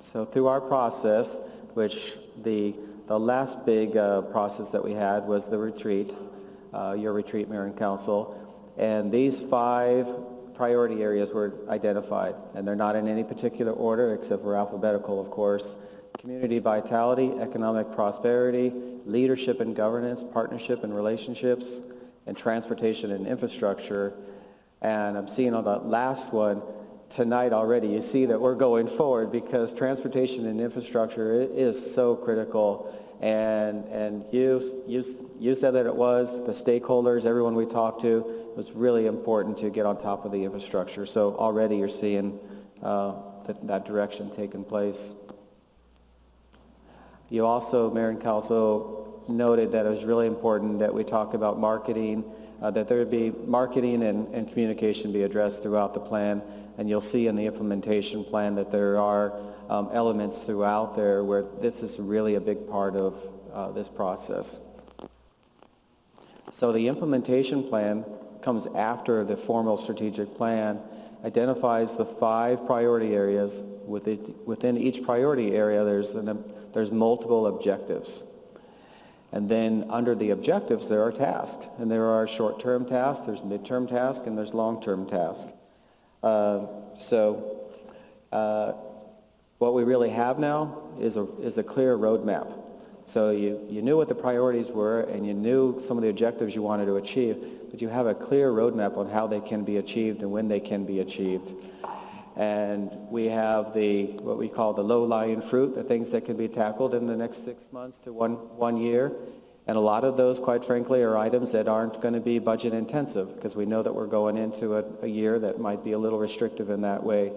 So through our process, which the last big process that we had was the retreat, your retreat, Mayor and Council, and these 5 priority areas were identified, and they're not in any particular order except for alphabetical, of course. Community vitality, economic prosperity, leadership and governance, partnership and relationships, and transportation and infrastructure. And I'm seeing on that last one, tonight already, you see that we're going forward because transportation and infrastructure is so critical. And you said that it was, the stakeholders, everyone we talked to, it was really important to get on top of the infrastructure. So already you're seeing that direction taking place. You also, Mayor and Council, noted that it was really important that we talk about marketing, that there would be marketing and communication be addressed throughout the plan. And you'll see in the implementation plan that there are elements throughout there where this is really a big part of this process. So the implementation plan comes after the formal strategic plan, identifies the 5 priority areas. Within each priority area, there's multiple objectives. And then under the objectives, there are tasks. And there are short-term tasks, there's midterm tasks, and there's long-term tasks. What we really have now is a clear roadmap. So you knew what the priorities were, and you knew some of the objectives you wanted to achieve, but you have a clear roadmap on how they can be achieved and when they can be achieved. And we have what we call the low-lying fruit, the things that can be tackled in the next 6 months to one year. And a lot of those, quite frankly, are items that aren't going to be budget intensive, because we know that we're going into a year that might be a little restrictive in that way.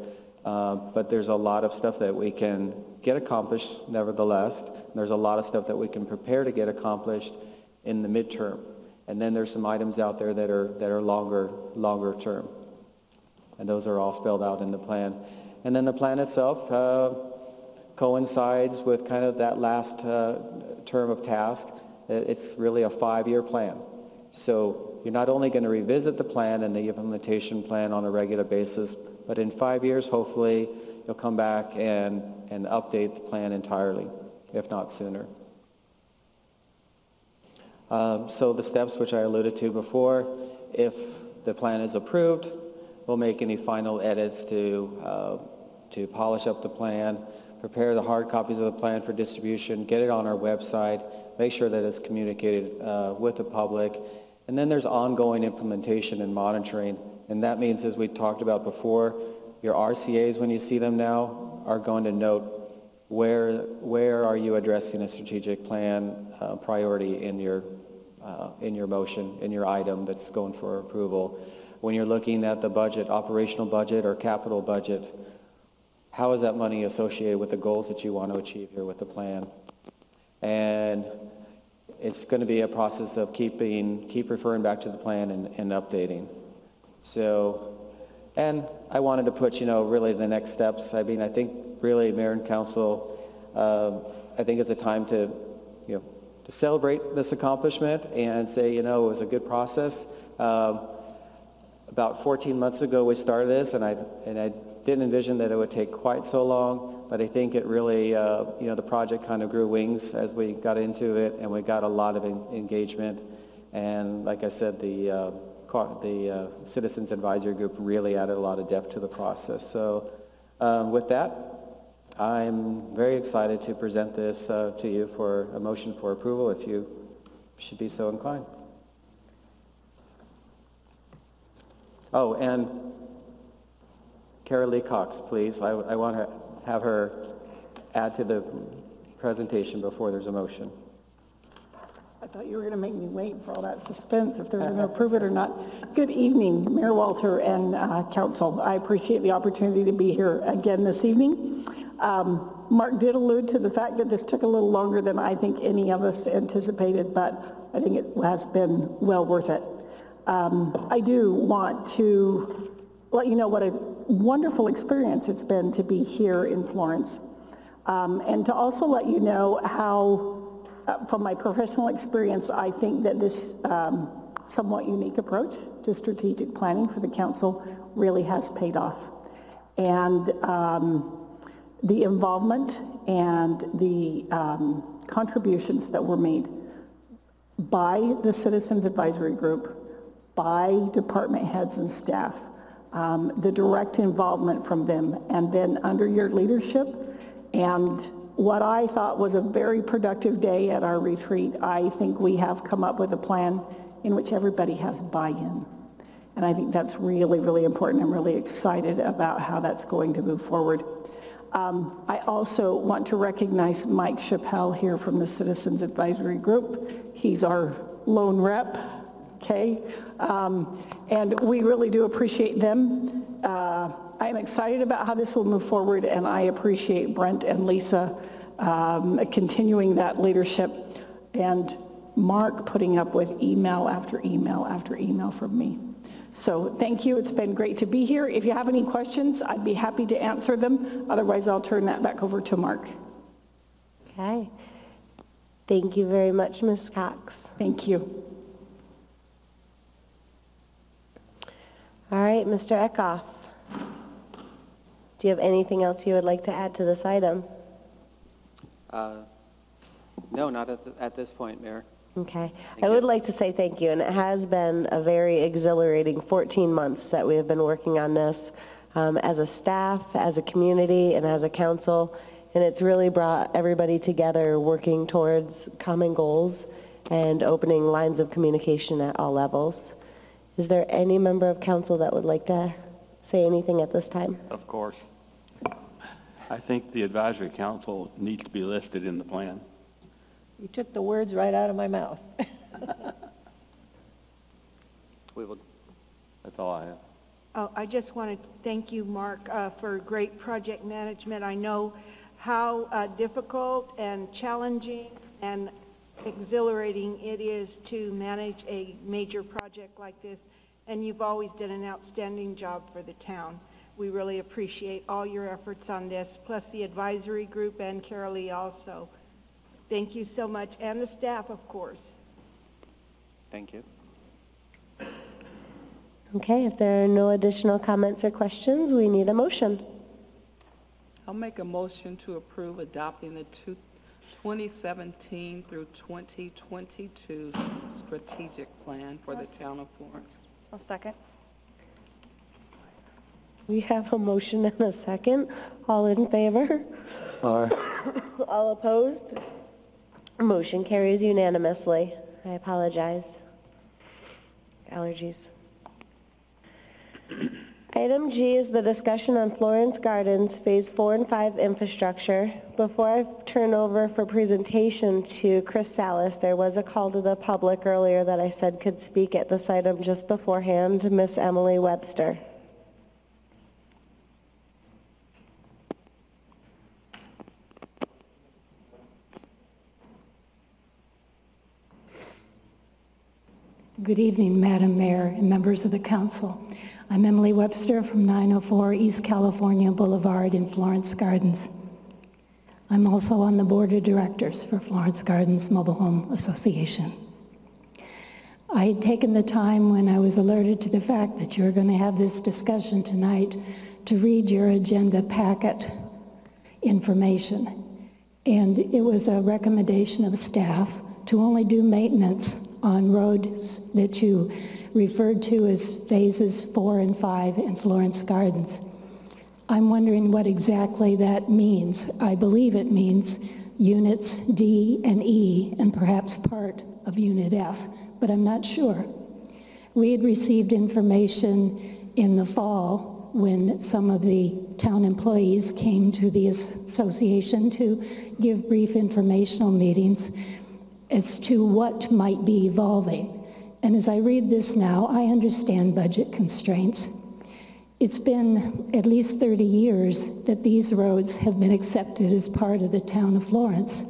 But there's a lot of stuff that we can get accomplished nevertheless. There's a lot of stuff that we can prepare to get accomplished in the midterm. And then there's some items out there that are longer term. And those are all spelled out in the plan. And then the plan itself coincides with kind of that last term of task. It's really a 5-year plan. So you're not only going to revisit the plan and the implementation plan on a regular basis, but in 5 years, hopefully, you'll come back and update the plan entirely, if not sooner. So the steps which I alluded to before, if the plan is approved, we'll make any final edits to polish up the plan, prepare the hard copies of the plan for distribution, get it on our website, make sure that it's communicated with the public. And then there's ongoing implementation and monitoring. And that means, as we talked about before, your RCAs, when you see them now, are going to note where are you addressing a strategic plan priority in your motion, in your item that's going for approval. When you're looking at the budget, operational budget or capital budget, how is that money associated with the goals that you want to achieve here with the plan? And it's going to be a process of keep referring back to the plan and updating. So, and I wanted to put, really the next steps. I mean, I think really Mayor and Council, I think it's a time to celebrate this accomplishment and say, it was a good process. About 14 months ago we started this, and I didn't envision that it would take quite so long, but I think it really, the project kind of grew wings as we got into it, and we got a lot of engagement. And like I said, the Citizens Advisory Group really added a lot of depth to the process. So with that, I'm very excited to present this to you for a motion for approval, if you should be so inclined. Oh, and Kara Lee Cox, please. I want to have her add to the presentation before there's a motion. I thought you were going to make me wait for all that suspense if they were going to approve it or not. Good evening, Mayor Walter and Council. I appreciate the opportunity to be here again this evening. Mark did allude to the fact that this took a little longer than I think any of us anticipated, but I think it has been well worth it. I do want to let you know what a wonderful experience it's been to be here in Florence, and to also let you know how, from my professional experience, I think that this somewhat unique approach to strategic planning for the council really has paid off. And the involvement and the contributions that were made by the Citizens Advisory Group, by department heads and staff, the direct involvement from them, and then under your leadership, and what I thought was a very productive day at our retreat, I think we have come up with a plan in which everybody has buy-in. And I think that's really, really important. I'm really excited about how that's going to move forward. I also want to recognize Mike Chappelle here from the Citizens Advisory Group. He's our lone rep, okay? And we really do appreciate them. I'm excited about how this will move forward, and I appreciate Brent and Lisa continuing that leadership, and Mark putting up with email after email after email from me. So thank you. It's been great to be here. If you have any questions, I'd be happy to answer them. Otherwise, I'll turn that back over to Mark. Okay. Thank you very much, Ms. Cox. Thank you. right, Mr. Eckhoff. Do you have anything else you would like to add to this item? No, not at this point, Mayor. Okay. I would like to say thank you, and it has been a very exhilarating 14 months that we have been working on this as a staff, as a community, and as a council, and it's really brought everybody together working towards common goals and opening lines of communication at all levels. Is there any member of council that would like to say anything at this time? Of course. I think the advisory council needs to be listed in the plan. You took the words right out of my mouth. That's all I have. Oh, I just want to thank you, Mark, for great project management. I know how difficult and challenging and exhilarating it is to manage a major project like this, and you've always done an outstanding job for the town. We really appreciate all your efforts on this, plus the advisory group and Carolee also. Thank you so much, and the staff, of course. Thank you. Okay, if there are no additional comments or questions, we need a motion. I'll make a motion to approve adopting the 2017 through 2022 strategic plan for the town of Florence. I'll second. We have a motion and a second. All in favor? Aye. All opposed? Motion carries unanimously. I apologize. Allergies. Item G is the discussion on Florence Gardens Phase 4 and 5 infrastructure. Before I turn over for presentation to Chris Salas, there was a call to the public earlier that I said could speak at this item just beforehand, Miss Emily Webster. Good evening, Madam Mayor and members of the council. I'm Emily Webster from 904 East California Boulevard in Florence Gardens. I'm also on the board of directors for Florence Gardens Mobile Home Association. I had taken the time when I was alerted to the fact that you were going to have this discussion tonight to read your agenda packet information. And it was a recommendation of staff to only do maintenance on roads that you referred to as phases 4 and 5 in Florence Gardens. I'm wondering what exactly that means. I believe it means units D and E and perhaps part of unit F, but I'm not sure. We had received information in the fall when some of the town employees came to the association to give brief informational meetings as to what might be evolving. And as I read this now, I understand budget constraints. It's been at least 30 years that these roads have been accepted as part of the town of Florence.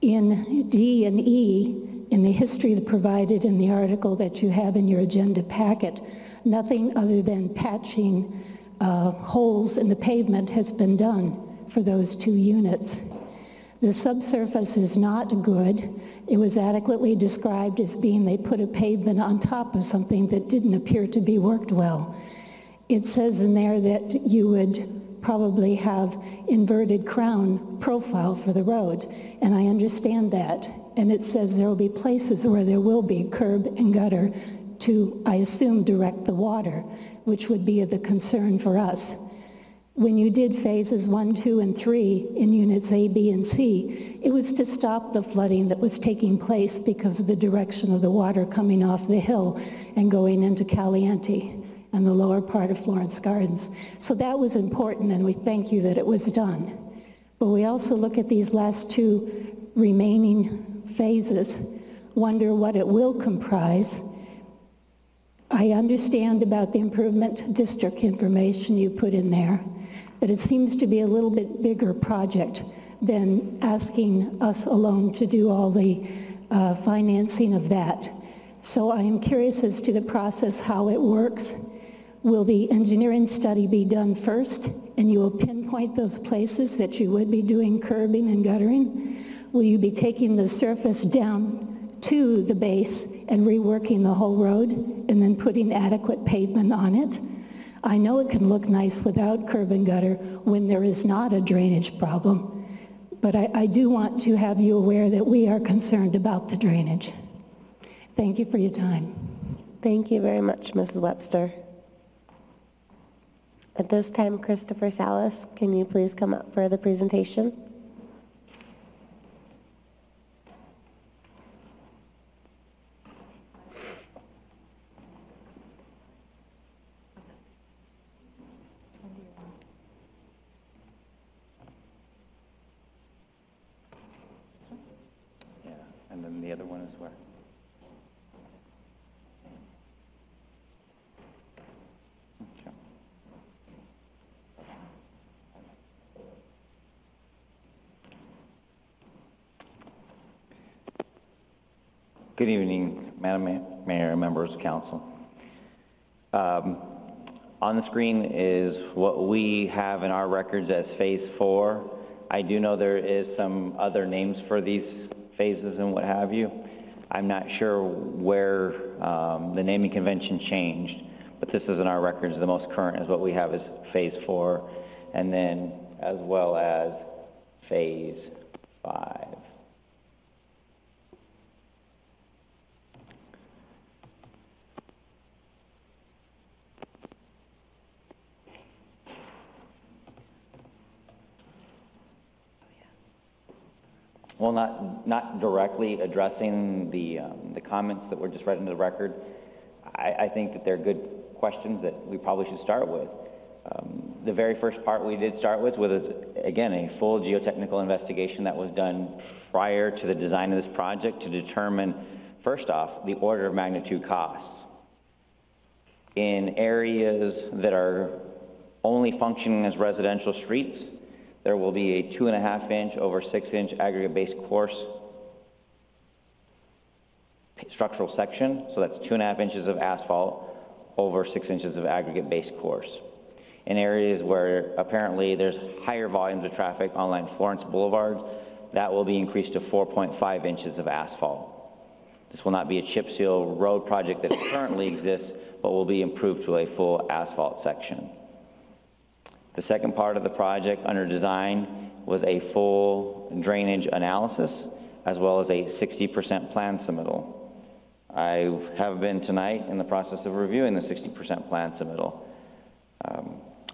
In D and E, in the history provided in the article that you have in your agenda packet, nothing other than patching holes in the pavement has been done for those two units. The subsurface is not good. It was adequately described as being they put a pavement on top of something that didn't appear to be worked well. It says in there that you would probably have inverted crown profile for the road, and I understand that. And it says there will be places where there will be curb and gutter to, I assume, direct the water, which would be the concern for us. When you did phases 1, 2, and 3 in units A, B, and C, it was to stop the flooding that was taking place because of the direction of the water coming off the hill and going into Caliente and the lower part of Florence Gardens. So that was important, and we thank you that it was done. But we also look at these last two remaining phases, wonder what it will comprise. I understand about the improvement district information you put in there, but it seems to be a little bit bigger project than asking us alone to do all the financing of that. So I am curious as to the process, how it works. Will the engineering study be done first, and you will pinpoint those places that you would be doing curbing and guttering? Will you be taking the surface down to the base and reworking the whole road and then putting adequate pavement on it. I know it can look nice without curb and gutter when there is not a drainage problem, but I do want to have you aware that we are concerned about the drainage. Thank you for your time. Thank you very much, Mrs. Webster. At this time, Christopher Salas, can you please come up for the presentation? And then the other one is where? Okay. Good evening, Madam Mayor and members of council. On the screen is what we have in our records as phase 4. I do know there is some other names for these phases and what have you. I'm not sure where the naming convention changed, but this is in our records. The most current is what we have as phase 4, and then as well as phase 5. Well, not directly addressing the comments that were just read into the record. I think that they're good questions that we probably should start with. The very first part we did start with was, again, a full geotechnical investigation that was done prior to the design of this project to determine, first off, the order of magnitude costs. In areas that are only functioning as residential streets, there will be a 2.5 inch over 6 inch aggregate base course structural section. So that's 2.5 inches of asphalt over 6 inches of aggregate base course. In areas where apparently there's higher volumes of traffic on like Florence Boulevard, that will be increased to 4.5 inches of asphalt. This will not be a chip seal road project that currently exists, but will be improved to a full asphalt section. The second part of the project under design was a full drainage analysis as well as a 60% plan submittal. I have been tonight in the process of reviewing the 60% plan submittal.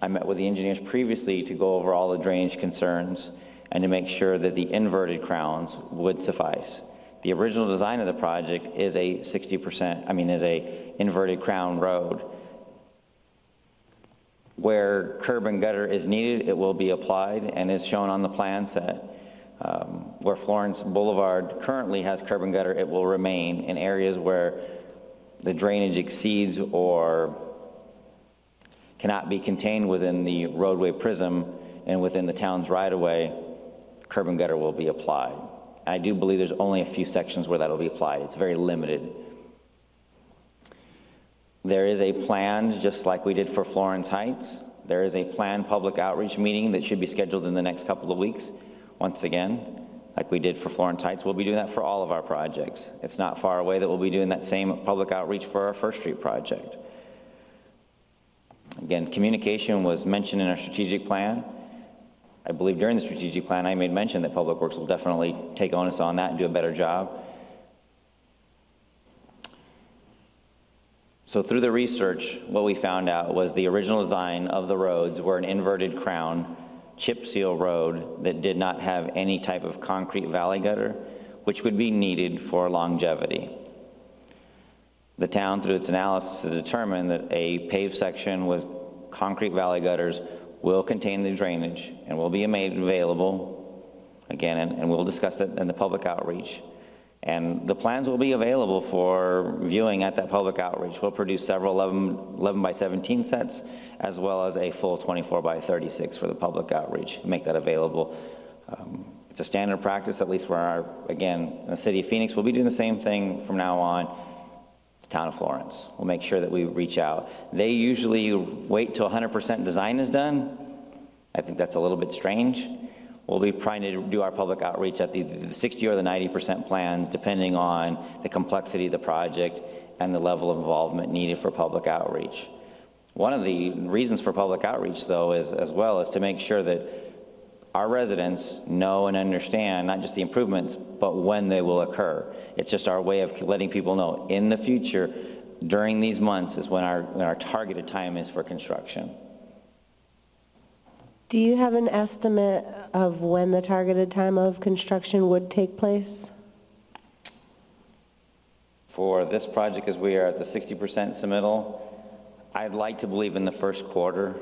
I met with the engineers previously to go over all the drainage concerns and to make sure that the inverted crowns would suffice. The original design of the project is a is a inverted crown road. Where curb and gutter is needed, it will be applied and is shown on the plan set. Where Florence Boulevard currently has curb and gutter, it will remain. In areas where the drainage exceeds or cannot be contained within the roadway prism and within the town's right-of-way, curb and gutter will be applied. I do believe there's only a few sections where that will be applied. It's very limited. There is a plan, just like we did for Florence Heights, there is a planned public outreach meeting that should be scheduled in the next couple of weeks. Once again, like we did for Florence Heights, we'll be doing that for all of our projects. It's not far away that we'll be doing that same public outreach for our First Street project. Again, communication was mentioned in our strategic plan. I believe during the strategic plan I made mention that Public Works will definitely take onus on that and do a better job. So through the research, what we found out was the original design of the roads were an inverted crown chip seal road that did not have any type of concrete valley gutter, which would be needed for longevity. The town, through its analysis, determined that a paved section with concrete valley gutters will contain the drainage and will be made available, again, and we'll discuss that in the public outreach. And the plans will be available for viewing at that public outreach. We'll produce several 11 by 17 sets, as well as a full 24 by 36 for the public outreach, make that available. It's a standard practice, at least where again, in the city of Phoenix, we'll be doing the same thing from now on. The town of Florence. We'll make sure that we reach out. They usually wait till 100% design is done. I think that's a little bit strange. we'll be trying to do our public outreach at the 60 or the 90% plans, depending on the complexity of the project and the level of involvement needed for public outreach. One of the reasons for public outreach, though, is to make sure that our residents know and understand not just the improvements, but when they will occur. It's just our way of letting people know in the future, during these months, is when our targeted time is for construction. Do you have an estimate of when the targeted time of construction would take place? For this project, as we are at the 60% submittal, I'd like to believe in the first quarter,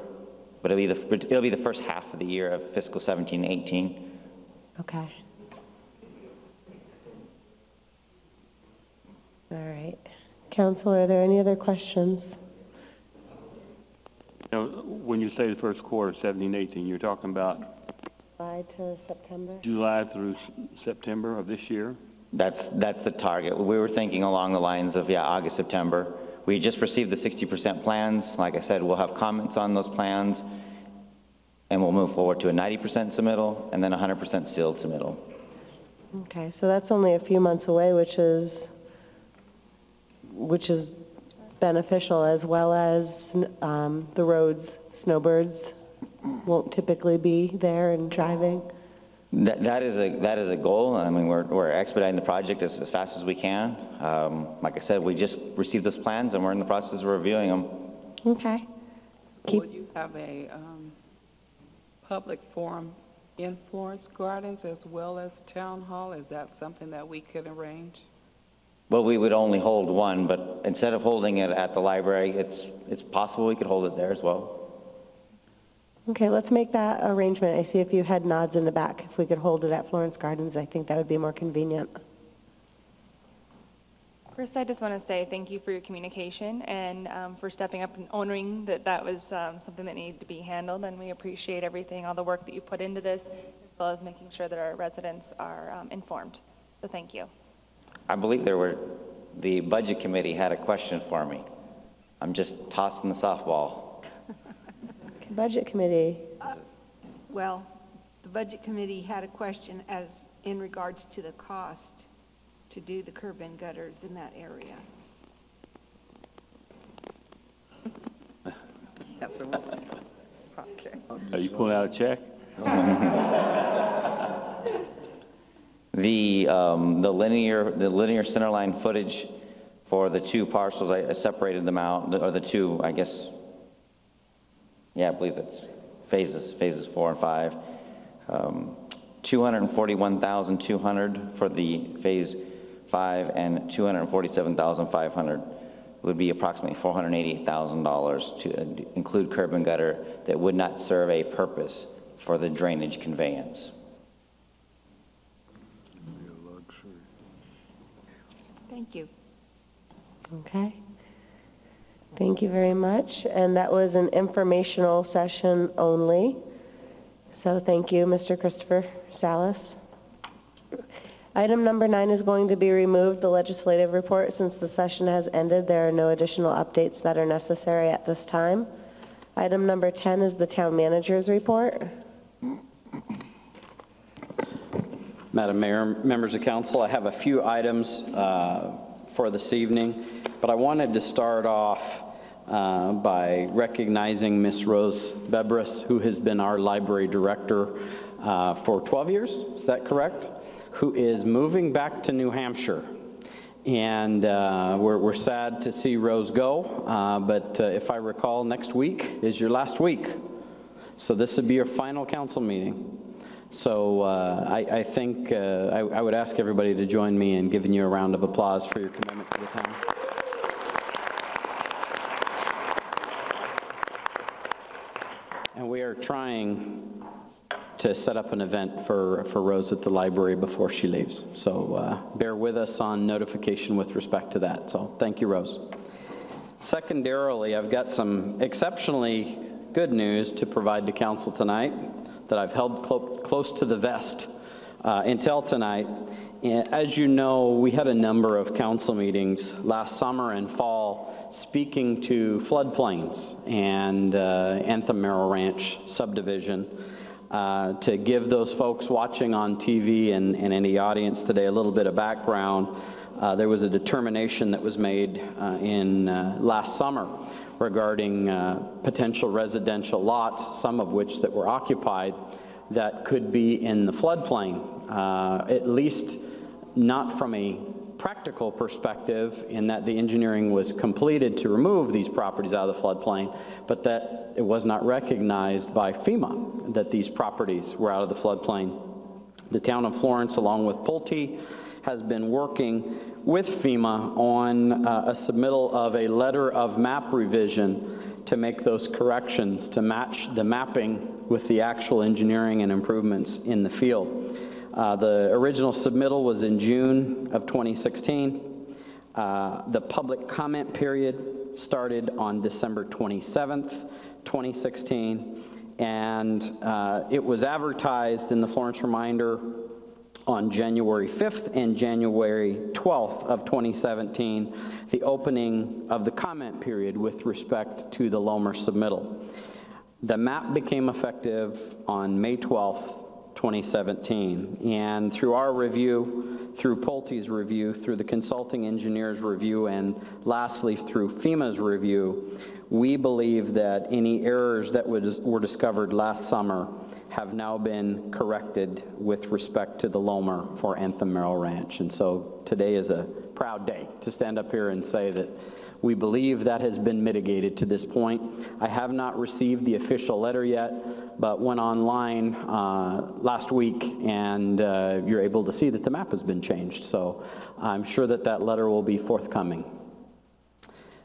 but it'll be the first half of the year of fiscal 17-18. Okay. All right. Council, are there any other questions? You know, when you say the first quarter, 17-18, you're talking about July to September? July through September of this year? That's the target. We were thinking along the lines of, August, September. We just received the 60% plans. Like I said, we'll have comments on those plans, and we'll move forward to a 90% submittal and then 100% sealed submittal. Okay, so that's only a few months away, which is beneficial, as well as the roads. Snowbirds won't typically be there and driving. That is a goal. I mean, we're expediting the project as fast as we can. Like I said, we just received those plans and we're in the process of reviewing them. Okay. Will you have a public forum in Florence Gardens as well as Town Hall? Is that something that we could arrange? Well, we would only hold one, but instead of holding it at the library, it's possible we could hold it there as well. Okay, let's make that arrangement. I see a few head nods in the back. If we could hold it at Florence Gardens, I think that would be more convenient. First, I just want to say thank you for your communication and for stepping up and owning that was something that needed to be handled, and we appreciate everything, all the work that you put into this, as well as making sure that our residents are informed. So thank you. I believe the Budget Committee had a question for me. I'm just tossing the softball. Budget Committee. Well, the Budget Committee had a question as in regards to the cost to do the curb and gutters in that area. That's okay. Are you pulling out a check? The linear center line footage for the two parcels, I separated them out, or the two, I guess. Yeah, I believe it's phases 4 and 5. 241,200 for the phase 5 and 247,500 would be approximately $488,000 to include curb and gutter that would not serve a purpose for the drainage conveyance. Thank you. Okay. Thank you very much. And that was an informational session only. So thank you, Mr. Christopher Salas. Item number 9 is going to be removed, the legislative report. Since the session has ended, there are no additional updates that are necessary at this time. Item number 10 is the town manager's report. Madam Mayor, members of council, I have a few items for this evening, but I wanted to start off by recognizing Miss Rose Bebris, who has been our library director for 12 years, is that correct? Who is moving back to New Hampshire. And we're sad to see Rose go, but if I recall, next week is your last week. So this would be your final council meeting. So I think I would ask everybody to join me in giving you a round of applause for your commitment to the town. And we are trying to set up an event for Rose at the library before she leaves. So bear with us on notification with respect to that. So thank you, Rose. Secondarily, I've got some exceptionally good news to provide to council tonight that I've held close to the vest until tonight. As you know, we had a number of council meetings last summer and fall speaking to floodplains and Anthem Merrill Ranch subdivision. To give those folks watching on TV and in the audience today a little bit of background, there was a determination that was made in last summer regarding potential residential lots, some of which that were occupied, that could be in the floodplain, at least not from a practical perspective in that the engineering was completed to remove these properties out of the floodplain, but that it was not recognized by FEMA that these properties were out of the floodplain. The town of Florence, along with Pulte, has been working with FEMA on a submittal of a letter of map revision to make those corrections to match the mapping with the actual engineering and improvements in the field. The original submittal was in June of 2016. The public comment period started on December 27th, 2016, and it was advertised in the Florence Reminder on January 5th and January 12th of 2017, the opening of the comment period with respect to the Lomer submittal. The map became effective on May 12th, 2017, and through our review, through Pulte's review, through the consulting engineer's review, and lastly through FEMA's review, we believe that any errors that were discovered last summer have now been corrected with respect to the Lomer for Anthem Merrill Ranch. And so today is a proud day to stand up here and say that we believe that has been mitigated to this point. I have not received the official letter yet, but went online last week, and you're able to see that the map has been changed. So I'm sure that that letter will be forthcoming.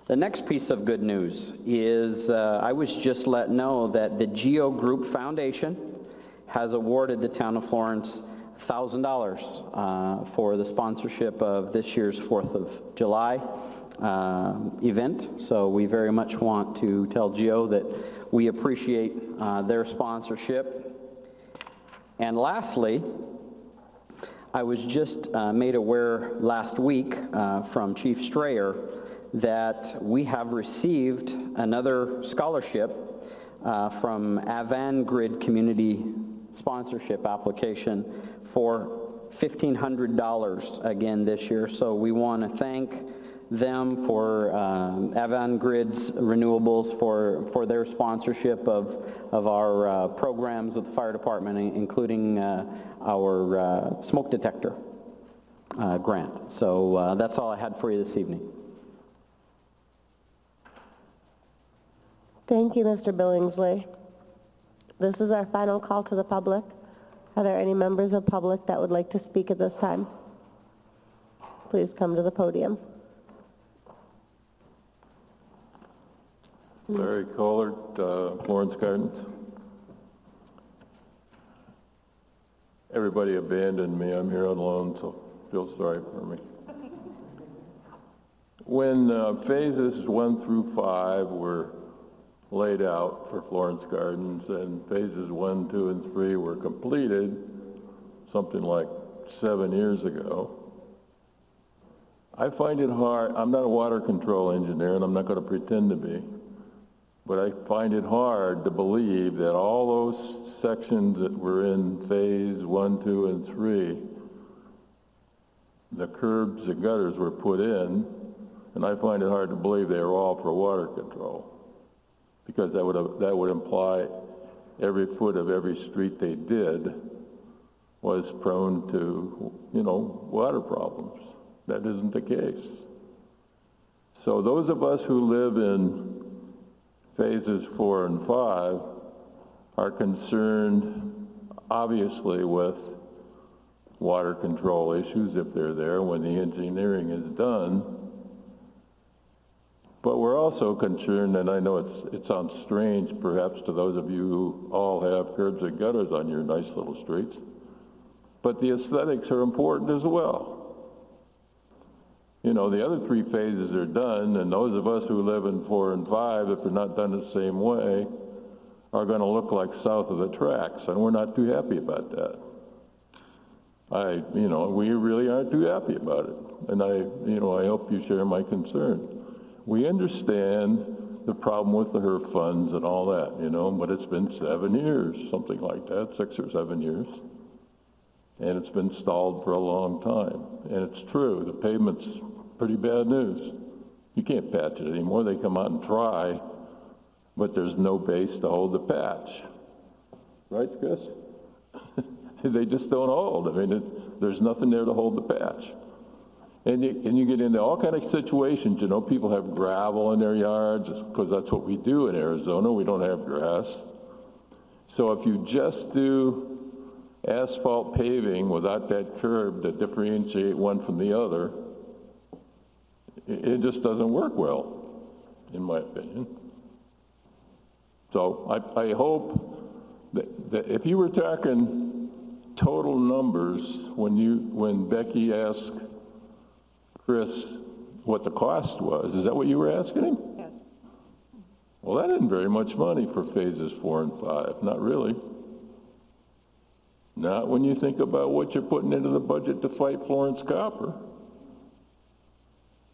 The next piece of good news is I was just let know that the Geo Group Foundation has awarded the town of Florence $1,000 for the sponsorship of this year's 4th of July event. So we very much want to tell Geo that we appreciate their sponsorship. And lastly, I was just made aware last week from Chief Strayer that we have received another scholarship from Avangrid Community Sponsorship application for $1,500 again this year. So we want to thank them for Avangrid's Renewables for their sponsorship of our programs with the fire department, including our smoke detector grant. So that's all I had for you this evening. Thank you, Mr. Billingsley. This is our final call to the public. Are there any members of public that would like to speak at this time? Please come to the podium. Larry Collard, Florence Gardens. Everybody abandoned me. I'm here alone, so feel sorry for me. When phases 1 through 5 were laid out for Florence Gardens and phases 1, 2, and 3 were completed something like 7 years ago, I find it hard. I'm not a water control engineer, and I'm not going to pretend to be, but I find it hard to believe that all those sections that were in phase 1, 2, and 3, the curbs and gutters were put in, and I find it hard to believe they were all for water control, because that would imply every foot of every street they did was prone to, water problems. That isn't the case. So those of us who live in phases 4 and 5 are concerned, obviously, with water control issues if they're there when the engineering is done. But we're also concerned, and I know it sounds strange perhaps to those of you who all have curbs and gutters on your nice little streets, but the aesthetics are important as well. The other 3 phases are done, and those of us who live in 4 and 5, if they're not done the same way, are going to look like south of the tracks, and we're not too happy about that. We really aren't too happy about it, and I hope you share my concern. We understand the problem with the HERF funds and all that, you know, but it's been 7 years, something like that, 6 or 7 years. And it's been stalled for a long time. And it's true, the pavement's pretty bad news. You can't patch it anymore. They come out and try, but there's no base to hold the patch. Right, Chris? They just don't hold. I mean, there's nothing there to hold the patch. And you get into all kind of situations, you know, people have gravel in their yards, because that's what we do in Arizona. We don't have grass. So if you just do asphalt paving without that curb to differentiate one from the other, it just doesn't work well, in my opinion. So I hope that if you were talking total numbers, when Becky asked Chris what the cost was, is that what you were asking him? Yes. Well, that isn't very much money for phases 4 and 5, not really. Not when you think about what you're putting into the budget to fight Florence copper.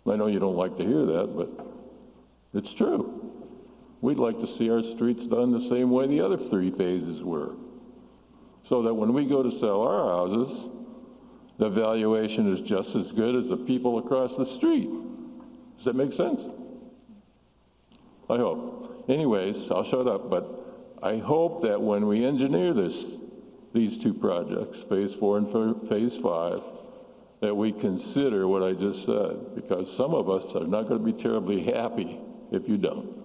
I know you don't like to hear that, but it's true. We'd like to see our streets done the same way the other 3 phases were, so that when we go to sell our houses, the valuation is just as good as the people across the street. Does that make sense? I hope. Anyways, I'll shut up, but I hope that when we engineer these 2 projects, phase 4 and phase 5, that we consider what I just said, because some of us are not going to be terribly happy if you don't.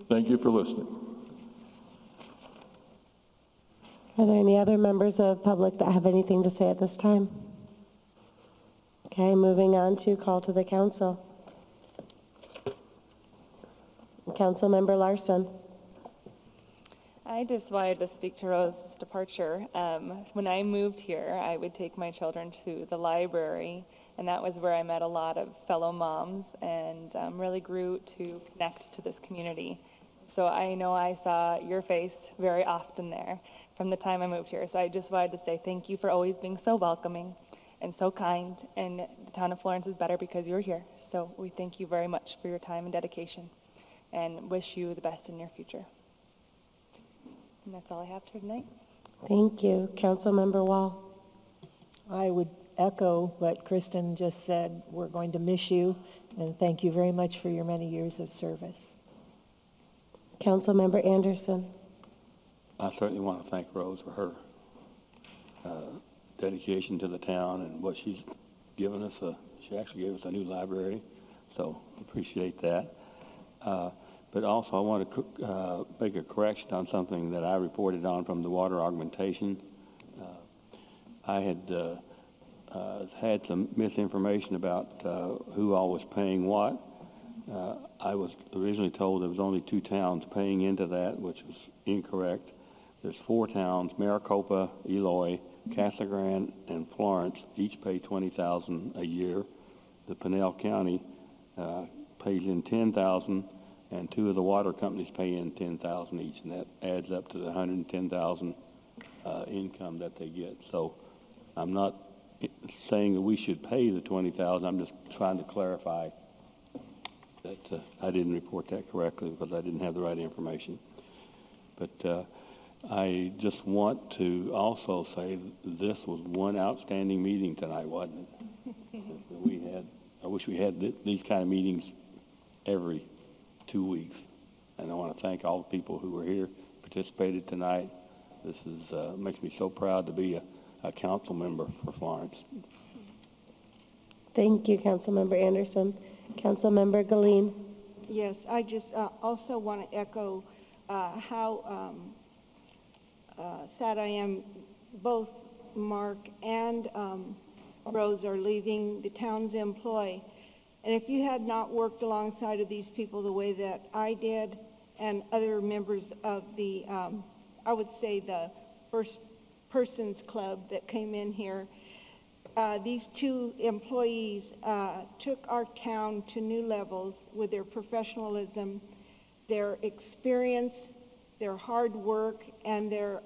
Thank you for listening. Are there any other members of public that have anything to say at this time? Okay, moving on to call to the council. Councilmember Larson. I just wanted to speak to Rose's departure. When I moved here, I would take my children to the library, and that was where I met a lot of fellow moms and really grew to connect to this community. So I know I saw your face very often there from the time I moved here. So I just wanted to say thank you for always being so welcoming and so kind, and the town of Florence is better because you're here. So we thank you very much for your time and dedication, and wish you the best in your future. And that's all I have for tonight. Thank you. Councilmember Wall. I would echo what Kristen just said. We're going to miss you, and thank you very much for your many years of service. Councilmember Anderson. I certainly want to thank Rose for her dedication to the town and what she's given us. She actually gave us a new library, so appreciate that. But also I want to make a correction on something that I reported on from the water augmentation. I had had some misinformation about who all was paying what. I was originally told there was only 2 towns paying into that, which was incorrect. There's 4 towns: Maricopa, Eloy, Casa Grande, and Florence. Each pay $20,000 a year. The Pinal County pays in $10,000, and 2 of the water companies pay in $10,000 each, and that adds up to the $110,000 income that they get. So I'm not saying that we should pay the $20,000. I'm just trying to clarify that I didn't report that correctly because I didn't have the right information. But I just want to also say this was one outstanding meeting tonight, wasn't it? I wish we had these kind of meetings every 2 weeks. And I want to thank all the people who were here, participated tonight. This is makes me so proud to be a council member for Florence. Thank you, Councilmember Anderson. Councilmember Galeen. Yes, I just also want to echo how sad I am. Both Mark and Rose are leaving the town's employ. And if you had not worked alongside of these people the way that I did, and other members of the, I would say the First Persons Club that came in here, these 2 employees took our town to new levels with their professionalism, their experience, their hard work, and their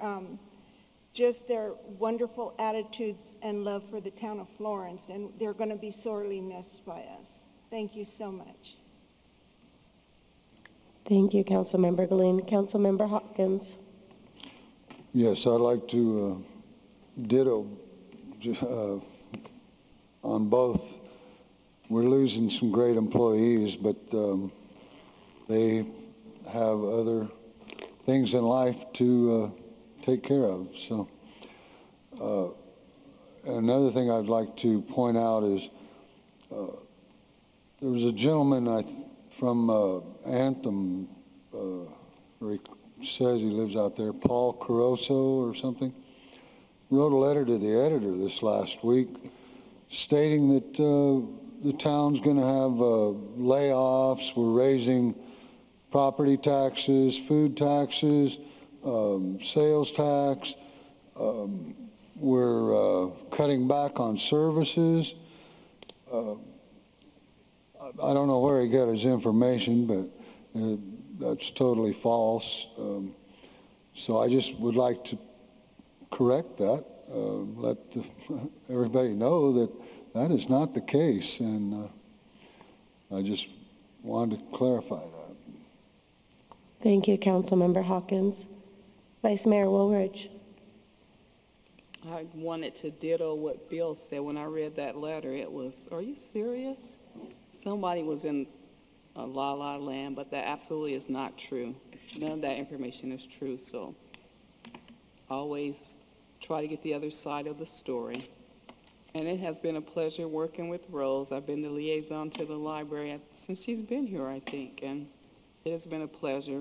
just their wonderful attitudes and love for the town of Florence. And they're going to be sorely missed by us. Thank you so much. Thank you, Councilmember Gleen. Councilmember Hopkins. Yes, I'd like to ditto on both. We're losing some great employees, but they have other things in life to take care of. So another thing I'd like to point out is there was a gentleman from Anthem, he says he lives out there, Paul Caruso or something, wrote a letter to the editor this last week stating that the town's going to have layoffs. We're raising property taxes, food taxes, sales tax. We're cutting back on services. I don't know where he got his information, but that's totally false. So I just would like to correct that, let everybody know that that is not the case, and I just wanted to clarify that. Thank you, Councilmember Hawkins. Vice Mayor Woolridge. I wanted to ditto what Bill said. When I read that letter, it was, are you serious? Somebody was in a la-la land, but that absolutely is not true. None of that information is true, so always try to get the other side of the story. And it has been a pleasure working with Rose. I've been the liaison to the library since she's been here, I think, and it has been a pleasure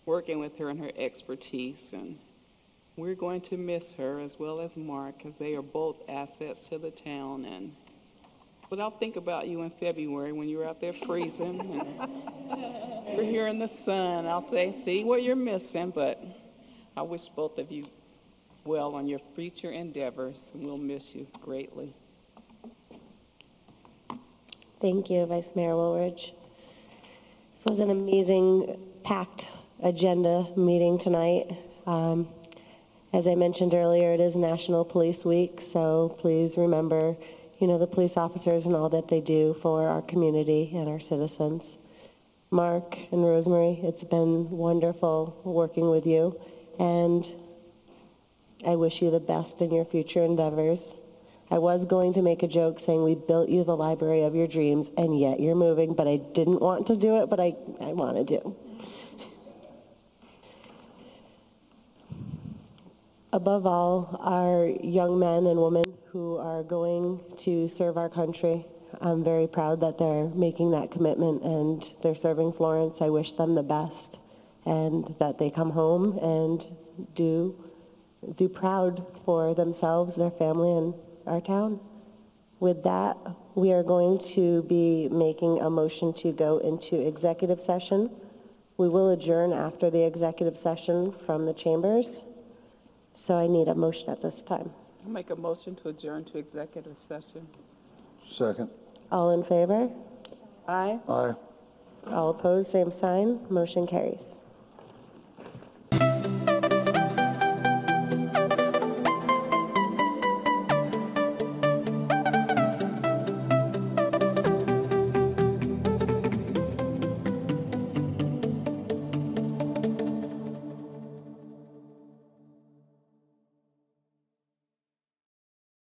working with her and her expertise, and we're going to miss her as well as Mark, because they are both assets to the town. But I'll think about you in February when you're out there freezing and we're here in the sun. I'll say, see what you're missing, but I wish both of you well on your future endeavors, and we'll miss you greatly. Thank you, Vice Mayor Woolridge. This was an amazing, packed agenda meeting tonight. As I mentioned earlier, it is National Police Week, so please remember, the police officers and all that they do for our community and our citizens. Mark and Rosemary, it's been wonderful working with you, and I wish you the best in your future endeavors. I was going to make a joke saying we built you the library of your dreams, and yet you're moving, but I didn't want to do it, but I want to do. Above all, our young men and women who are going to serve our country, I'm very proud that they're making that commitment and they're serving Florence. I wish them the best, and that they come home and do proud for themselves, their family, and our town. With that, we are going to be making a motion to go into executive session. We will adjourn after the executive session from the chambers. So I need a motion at this time. I'll make a motion to adjourn to executive session. Second. All in favor? Aye. Aye. All opposed, same sign. Motion carries.